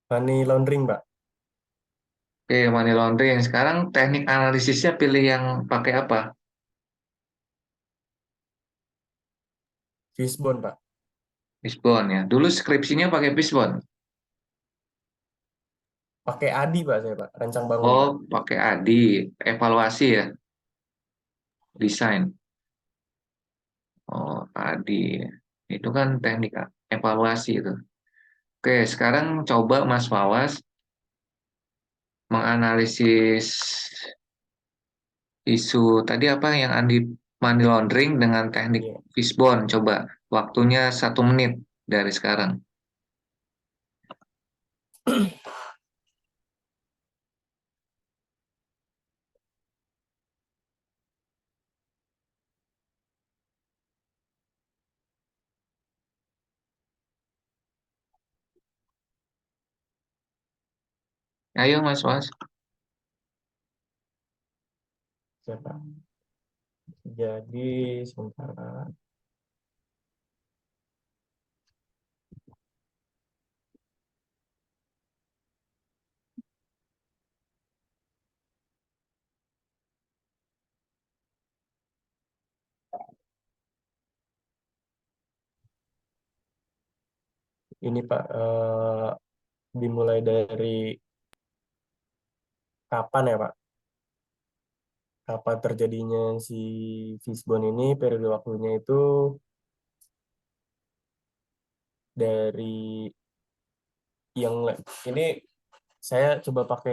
Money laundering, Mbak. Oke, money laundering. Sekarang teknik analisisnya pilih yang pakai apa? Fishbone, Pak. Fishbone ya. Dulu skripsinya pakai fishbone. Pakai ADI, Pak, saya, Pak. Rancang bangun, Oh, Pak. pakai ADI, evaluasi ya, desain. Oh, ADI. Itu kan teknik evaluasi itu. Oke, sekarang coba Mas Fawas menganalisis isu tadi apa yang money laundering dengan teknik Iya. fishbone. Coba waktunya 1 menit dari sekarang. Ayo Mas Fawas. Siapa? Jadi sementara ini Pak, dimulai dari kapan ya Pak? Kapan terjadinya si fishbone ini, periode waktunya itu dari yang ini saya coba pakai